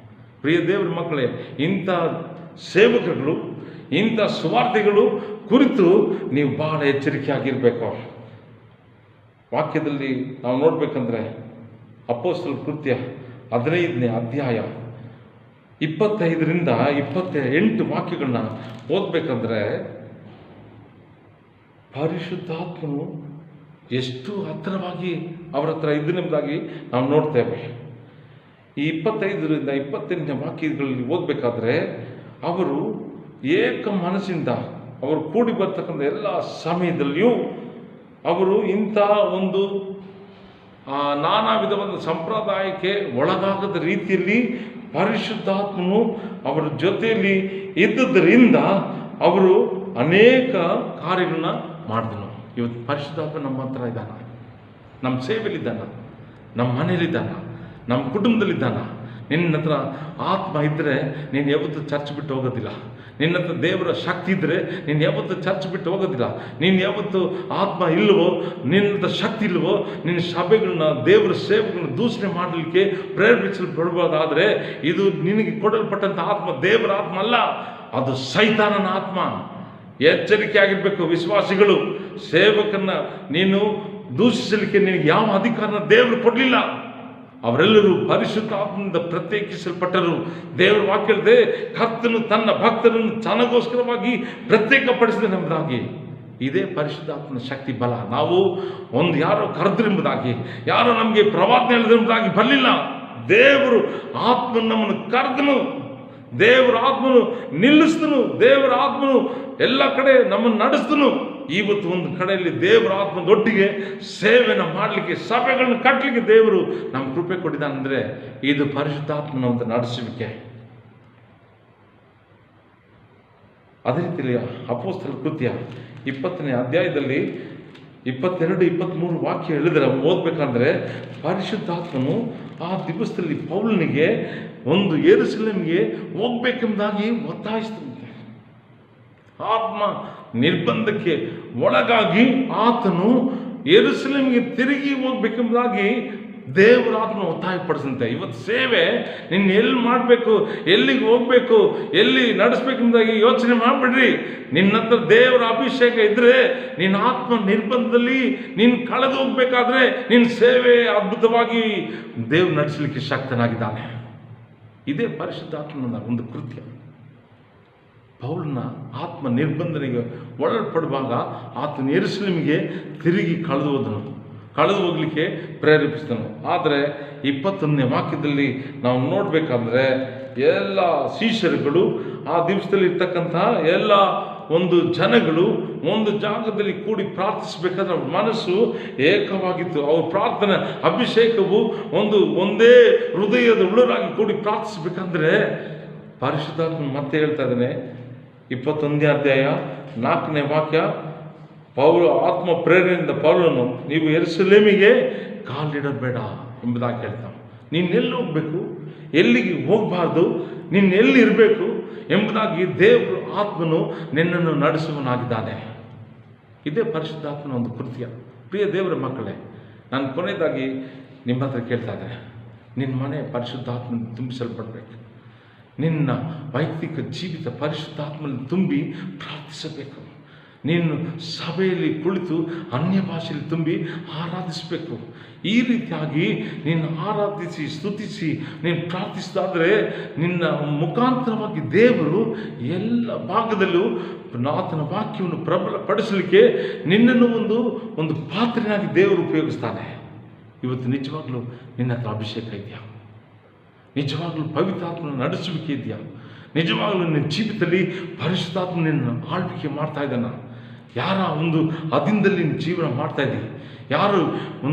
ಪ್ರಿಯ ದೇವರ ಮಕ್ಕಳೇ, ಇಂಥ ಸೇವಕರುಗಳು, ಇಂಥ ಸುವಾರ್ತೆಗಳು ಕುರಿತು ನೀವು ಬಹಳ ಎಚ್ಚರಿಕೆಯಾಗಿರಬೇಕು. ವಾಕ್ಯದಲ್ಲಿ ನಾವು ನೋಡ್ಬೇಕಂದ್ರೆ ಅಪೊಸ್ತಲರ ಕೃತ್ಯ 15ನೇ ಅಧ್ಯಾಯ 25ರಿಂದ 28 ವಾಕ್ಯಗಳನ್ನ ಓದಬೇಕಂದ್ರೆ ಪರಿಶುದ್ಧಾತ್ಮನು ಎಷ್ಟು ಹತ್ತಿರವಾಗಿ ಅವರ ಹತ್ರ ಇದ್ದನೆಂಬುದಾಗಿ ನಾವು ನೋಡ್ತೇವೆ. ಈ 25ರಿಂದ 28ನೇ ವಾಕ್ಯಗಳಲ್ಲಿ ಓದಬೇಕಾದ್ರೆ ಅವರು ಏಕ ಮನಸ್ಸಿಂದ ಅವರು ಕೂಡಿ ಬರ್ತಕ್ಕಂಥ ಎಲ್ಲ ಸಮಯದಲ್ಲಿಯೂ ಅವರು ಇಂಥ ಒಂದು ನಾನಾ ವಿಧವಾದ ಸಂಪ್ರದಾಯಕ್ಕೆ ಒಳಗಾಗದ ರೀತಿಯಲ್ಲಿ ಪರಿಶುದ್ಧಾತ್ಮನು ಅವರ ಜೊತೆಯಲ್ಲಿ ಇದ್ದುದರಿಂದ ಅವರು ಅನೇಕ ಕಾರ್ಯಗಳನ್ನ ಮಾಡಿದನು. ಇವತ್ತು ಪರಿಶುದ್ಧಾತ್ಮ ನಮ್ಮ ಹತ್ರ ಇದ್ದಾನ, ನಮ್ಮ ಸೇವೆಯಲ್ಲಿದ್ದಾನ, ನಮ್ಮ ಮನೇಲಿದ್ದಾನ, ನಮ್ಮ ಕುಟುಂಬದಲ್ಲಿದ್ದಾನ. ನಿನ್ನ ಹತ್ರ ಆತ್ಮ ಇದ್ದರೆ ನೀನು ಯಾವತ್ತೂ ಚರ್ಚ್ ಬಿಟ್ಟು ಹೋಗೋದಿಲ್ಲ. ನಿನ್ನ ಹತ್ರ ದೇವರ ಶಕ್ತಿ ಇದ್ದರೆ ನೀನು ಯಾವತ್ತೂ ಚರ್ಚ್ ಬಿಟ್ಟು ಹೋಗೋದಿಲ್ಲ. ನೀನು ಯಾವತ್ತು ಆತ್ಮ ಇಲ್ಲವೋ, ನಿನ್ನ ಹತ್ರ ಶಕ್ತಿ ಇಲ್ಲವೋ, ನಿನ್ನ ಸಭೆಗಳನ್ನ, ದೇವರ ಸೇವೆಗಳನ್ನ ದೂಷಣೆ ಮಾಡಲಿಕ್ಕೆ ಪ್ರೇರೇಪಿಸಲ್ಪಡಬಹುದಾದರೆ ಇದು ನಿನಗೆ ಕೊಡಲ್ಪಟ್ಟಂಥ ಆತ್ಮ ದೇವರ ಆತ್ಮ ಅಲ್ಲ, ಅದು ಸೈತಾನನ ಆತ್ಮ. ಎಚ್ಚರಿಕೆ ಆಗಿರಬೇಕು ವಿಶ್ವಾಸಿಗಳು. ಸೇವಕನ್ನ ನೀನು ದೂಷಿಸಲಿಕ್ಕೆ ನಿನಗೆ ಯಾವ ಅಧಿಕಾರನ ದೇವರು ಕೊಡಲಿಲ್ಲ. ಅವರೆಲ್ಲರೂ ಪರಿಶುದ್ಧ ಆತ್ಮದಿಂದ ಪ್ರತ್ಯೇಕಿಸಲ್ಪಟ್ಟರು. ದೇವರ ವಾಕ್ಯ ಹೇಳಿದೆ, ಕರ್ತನು ತನ್ನ ಭಕ್ತರನ್ನು ತನಗೋಸ್ಕರವಾಗಿ ಪ್ರತ್ಯೇಕಪಡಿಸಿದನೆಂಬುದಾಗಿ. ಇದೇ ಪರಿಶುದ್ಧಾತ್ಮನ ಶಕ್ತಿ ಬಲ. ನಾವು ಯಾರೋ ಕರೆದ್ರೆಂಬುದಾಗಿ, ಯಾರೋ ನಮಗೆ ಪ್ರವಾದನೆ ಹೇಳಿದೆಂಬುದಾಗಿ ಬರಲಿಲ್ಲ. ದೇವರು ಆತ್ಮನು ನಮ್ಮನ್ನು ಕರೆದನು, ದೇವರ ಆತ್ಮನು ನಿಲ್ಲಿಸಿದನು, ದೇವರ ಆತ್ಮನು ಎಲ್ಲ ಕಡೆ ನಮ್ಮನ್ನು ನಡೆಸಿದನು. ಇವತ್ತು ಒಂದು ಕಡೆಯಲ್ಲಿ ದೇವರ ಆತ್ಮದೊಟ್ಟಿಗೆ ಸೇವೆನ ಮಾಡಲಿಕ್ಕೆ, ಸಭೆಗಳನ್ನ ಕಟ್ಟಲಿಕ್ಕೆ ದೇವರು ನಮ್ಮ ಕೃಪೆ ಕೊಟ್ಟಿದ್ದಾನಂದರೆ ಇದು ಪರಿಶುದ್ಧಾತ್ಮನ ಒಂದು ನಡೆಸುವಿಕೆ. ಅದೇ ರೀತಿಯಲ್ಲಿ ಅಪೊಸ್ತಲರ ಕೃತ್ಯ 20ನೇ ಅಧ್ಯಾಯದಲ್ಲಿ 22-23 ವಾಕ್ಯ ಹೇಳಿದ್ರೆ ಓದಬೇಕಂದ್ರೆ ಪರಿಶುದ್ಧಾತ್ಮನು ಆ ದಿವಸದಲ್ಲಿ ಪೌಲನಿಗೆ ಒಂದು ಯೆರೂಸಲೇಮಿಗೆ ಹೋಗ್ಬೇಕೆಂಬುದಾಗಿ ಒತ್ತಾಯಿಸಿದಂತೆ. ಆತ್ಮ ನಿರ್ಬಂಧಕ್ಕೆ ಒಳಗಾಗಿ ಆತನು ಯೆರೂಸಲೇಮಿಗೆ ತಿರುಗಿ ಹೋಗ್ಬೇಕೆಂಬುದಾಗಿ ದೇವರ ಆತ್ಮ ಒತ್ತಾಯಪಡಿಸಂತೆ. ಇವತ್ತು ಸೇವೆ ನಿನ್ನ ಎಲ್ಲಿ ಮಾಡಬೇಕು, ಎಲ್ಲಿಗೆ ಹೋಗ್ಬೇಕು, ಎಲ್ಲಿ ನಡೆಸ್ಬೇಕೆಂಬುದಾಗಿ ಯೋಚನೆ ಮಾಡಿಬಿಡ್ರಿ. ನಿನ್ನ ಹತ್ರ ದೇವರ ಅಭಿಷೇಕ ಇದ್ದರೆ ನಿನ್ನ ಆತ್ಮ ನಿರ್ಬಂಧದಲ್ಲಿ ನೀನು ಕಳೆದು ಹೋಗ್ಬೇಕಾದ್ರೆ ನಿನ್ನ ಸೇವೆ ಅದ್ಭುತವಾಗಿ ದೇವ್ರು ನಡೆಸಲಿಕ್ಕೆ ಶಕ್ತನಾಗಿದ್ದಾನೆ. ಇದೇ ಪರಿಶುದ್ಧಾತ್ಮನ ಒಂದು ಕೃತ್ಯ. ಪೌಲನ ಆತ್ಮ ನಿರ್ಬಂಧನೆಗೆ ಒಳಪಡುವಾಗ ಆತನ ಯೆರೂಸಲೇಮಿಗೆ ತಿರುಗಿ ಕಳೆದು ಹೋಗಲಿಕ್ಕೆ ಪ್ರೇರೇಪಿಸಿದನು. ಆದರೆ 21ನೇ ವಾಕ್ಯದಲ್ಲಿ ನಾವು ನೋಡಬೇಕಂದ್ರೆ ಎಲ್ಲ ಶಿಷ್ಯರುಗಳು, ಆ ದಿವಸದಲ್ಲಿ ಇರ್ತಕ್ಕಂಥ ಎಲ್ಲ ಒಂದು ಜನಗಳು ಒಂದು ಜಾಗದಲ್ಲಿ ಕೂಡಿ ಪ್ರಾರ್ಥಿಸಬೇಕಾದ್ರೆ ಅವ್ರ ಮನಸ್ಸು ಏಕವಾಗಿತ್ತು. ಅವ್ರ ಪ್ರಾರ್ಥನೆ ಅಭಿಷೇಕವು ಒಂದೇ ಹೃದಯದ ಉಳ್ಳರಾಗಿ ಕೂಡಿ ಪ್ರಾರ್ಥಿಸಬೇಕಂದ್ರೆ ಪರಿಶುದ್ಧಾತ್ಮ ಮತ್ತೆ ಹೇಳ್ತಾ ಇದ್ದಾನೆ. 21ನೇ ಅಧ್ಯಾಯ 4ನೇ ವಾಕ್ಯ, ಆತ್ಮ ಪ್ರೇರಣೆಯಿಂದ ಪೌಲನು ನೀವು ಯೆರೂಸಲೇಮಿಗೆ ಕಾಲಿಡಬೇಡ ಎಂಬುದಾಗಿ ಹೇಳ್ತಾನೆ. ನೀನು ಎಲ್ಲಿ ಹೋಗಬೇಕು, ಎಲ್ಲಿಗೆ ಹೋಗಬಾರ್ದು, ನೀನು ಎಲ್ಲಿ ಇರಬೇಕು ಎಂಬುದಾಗಿ ದೇವರು ಆತ್ಮನು ನಿನ್ನನ್ನು ನಡೆಸುವನಾಗಿದ್ದಾನೆ. ಇದೇ ಪರಿಶುದ್ಧಾತ್ಮನ ಒಂದು ಕೃತ್ಯ. ಪ್ರಿಯ ದೇವರ ಮಕ್ಕಳೇ, ನಾನು ಕೊನೆಯದಾಗಿ ನಿಮ್ಮ ಹತ್ರ ಕೇಳ್ತಾ ಇದ್ದೇನೆ, ನಿನ್ನ ಮನೆ ಪರಿಶುದ್ಧಾತ್ಮನ ತುಂಬಿಸಲ್ಪಡಬೇಕು. ನಿನ್ನ ವೈಯಕ್ತಿಕ ಜೀವಿತ ಪರಿಶುದ್ಧಾತ್ಮನ ತುಂಬಿ ಪ್ರಾರ್ಥಿಸಬೇಕು. ನೀನು ಸಭೆಯಲ್ಲಿ ಕುಳಿತು ಅನ್ಯ ಭಾಷೆಯಲ್ಲಿ ತುಂಬಿ ಆರಾಧಿಸಬೇಕು. ಈ ರೀತಿಯಾಗಿ ನೀನು ಆರಾಧಿಸಿ ಸ್ತುತಿಸಿ ನೀನು ಪ್ರಾರ್ಥಿಸಿದಾದರೆ ನಿನ್ನ ಮುಖಾಂತರವಾಗಿ ದೇವರು ಎಲ್ಲ ಭಾಗದಲ್ಲೂ ಆತನ ವಾಕ್ಯವನ್ನು ಪ್ರಬಲಪಡಿಸಲಿಕ್ಕೆ ನಿನ್ನನ್ನು ಒಂದು ಪಾತ್ರೆಯಾಗಿ ದೇವರು ಉಪಯೋಗಿಸ್ತಾನೆ. ಇವತ್ತು ನಿಜವಾಗ್ಲೂ ನಿನ್ನ ಹತ್ರ ಅಭಿಷೇಕ ಇದೆಯಾ? ನಿಜವಾಗ್ಲೂ ಪವಿತ್ರಾತ್ಮನ ನಡೆಸುವಿಕೆ ಇದೆಯಾ? ನಿಜವಾಗ್ಲೂ ನಿನ್ನ ಜೀವಿತದಲ್ಲಿ ಪರಿಶುದ್ಧಾತ್ಮ ನಿನ್ನ ಆಳ್ವಿಕೆ ಮಾಡ್ತಾ ಇದ್ದಾನ? ಯಾರ ಒಂದು ಅದಿಂದಲ್ಲಿ ನಿನ್ನ ಜೀವನ ಮಾಡ್ತಾ ಇದ್ದೀವಿ? ಯಾರು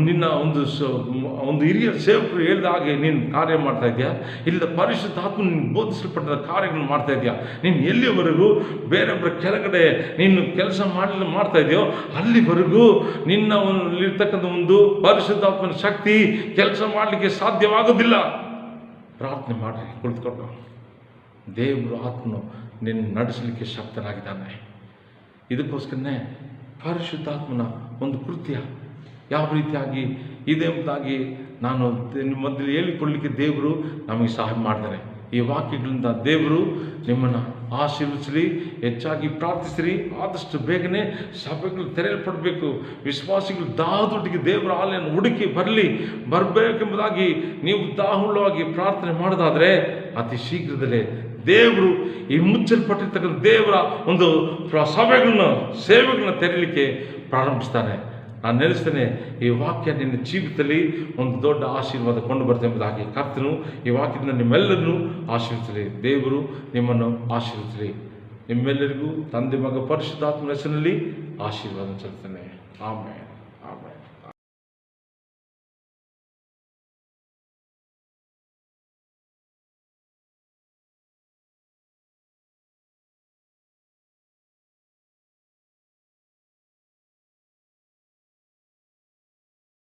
ನಿನ್ನ ಒಂದು ಹಿರಿಯ ಸೇವಕರು ಹೇಳಿದ ಹಾಗೆ ನೀನು ಕಾರ್ಯ ಮಾಡ್ತಾ ಇದೆಯಾ? ಇಲ್ಲ ಪರಿಶುದ್ಧಾತ್ಮ ನಿನ್ನ ಬೋಧಿಸಲ್ಪಟ್ಟ ಕಾರ್ಯಗಳನ್ನು ಮಾಡ್ತಾ ಇದೆಯಾ? ನೀನು ಎಲ್ಲಿವರೆಗೂ ಬೇರೊಬ್ಬರ ಕೆಳಗಡೆ ನೀನು ಕೆಲಸ ಮಾಡ್ತಾ ಇದೆಯೋ ಅಲ್ಲಿವರೆಗೂ ನಿನ್ನ ಇರ್ತಕ್ಕಂಥ ಒಂದು ಪರಿಶುದ್ಧಾತ್ಮನ ಶಕ್ತಿ ಕೆಲಸ ಮಾಡಲಿಕ್ಕೆ ಸಾಧ್ಯವಾಗೋದಿಲ್ಲ. ಪ್ರಾರ್ಥನೆ ಮಾಡಿ ಕುಳಿತುಕೊಂಡು ದೇವರು ಆತ್ಮನು ನಿನ್ನ ನಡೆಸಲಿಕ್ಕೆ ಶಕ್ತನಾಗಿದ್ದಾನೆ. ಇದಕ್ಕೋಸ್ಕರನೇ ಪರಿಶುದ್ಧಾತ್ಮನ ಒಂದು ಕೃತ್ಯ ಯಾವ ರೀತಿಯಾಗಿ ಇದೆ ಎಂಬುದಾಗಿ ನಾನು ನಿಮ್ಮ ಮಧ್ಯದಲ್ಲಿ ಹೇಳಿಕೊಳ್ಳಲಿಕ್ಕೆ ದೇವರು ನಮಗೆ ಸಹಾಯ ಮಾಡ್ತಾರೆ. ಈ ವಾಕ್ಯಗಳಿಂದ ದೇವರು ನಿಮ್ಮನ್ನು ಆಶೀರ್ವಿಸಲಿ. ಹೆಚ್ಚಾಗಿ ಪ್ರಾರ್ಥಿಸಿರಿ. ಆದಷ್ಟು ಬೇಗನೆ ಸಭೆಗಳು ತೆರೆಯಲ್ಪಡಬೇಕು. ವಿಶ್ವಾಸಿಗಳು ದಾಹದೊಟ್ಟಿಗೆ ದೇವರ ಆಲಯನ್ನು ಹುಡುಕಿ ಬರಬೇಕೆಂಬುದಾಗಿ ನೀವು ದಾಹುಳ್ಳವಾಗಿ ಪ್ರಾರ್ಥನೆ ಮಾಡೋದಾದರೆ ಅತಿ ಶೀಘ್ರದಲ್ಲೇ ದೇವರು ಈ ಮುಚ್ಚಲ್ಪಟ್ಟಿರ್ತಕ್ಕಂಥ ದೇವರ ಒಂದು ಸಭೆಗಳನ್ನ ಸೇವೆಗಳನ್ನ ತೆರೀಲಿಕ್ಕೆ ಪ್ರಾರಂಭಿಸ್ತಾನೆ. ನಾನು ನೆನೆಸ್ತೇನೆ, ಈ ವಾಕ್ಯ ನಿನ್ನ ಜೀವಿತದಲ್ಲಿ ಒಂದು ದೊಡ್ಡ ಆಶೀರ್ವಾದ ಕೊಂಡು ಬರ್ತದೆ ಎಂಬುದಾಗಿ ಕರ್ತನು ಈ ವಾಕ್ಯದಿಂದ ನಿಮ್ಮೆಲ್ಲರನ್ನೂ ಆಶೀರ್ವಿಸಲಿ. ದೇವರು ನಿಮ್ಮನ್ನು ಆಶೀರ್ವಿಸಲಿ. ನಿಮ್ಮೆಲ್ಲರಿಗೂ ತಂದೆ ಮಗ ಪರಿಶುದ್ಧಾತ್ಮನ ಹೆಸರಿನಲ್ಲಿ ಆಶೀರ್ವಾದ ಸಲ್ಲಿಸ್ತೇನೆ. ಆಮೆನ್.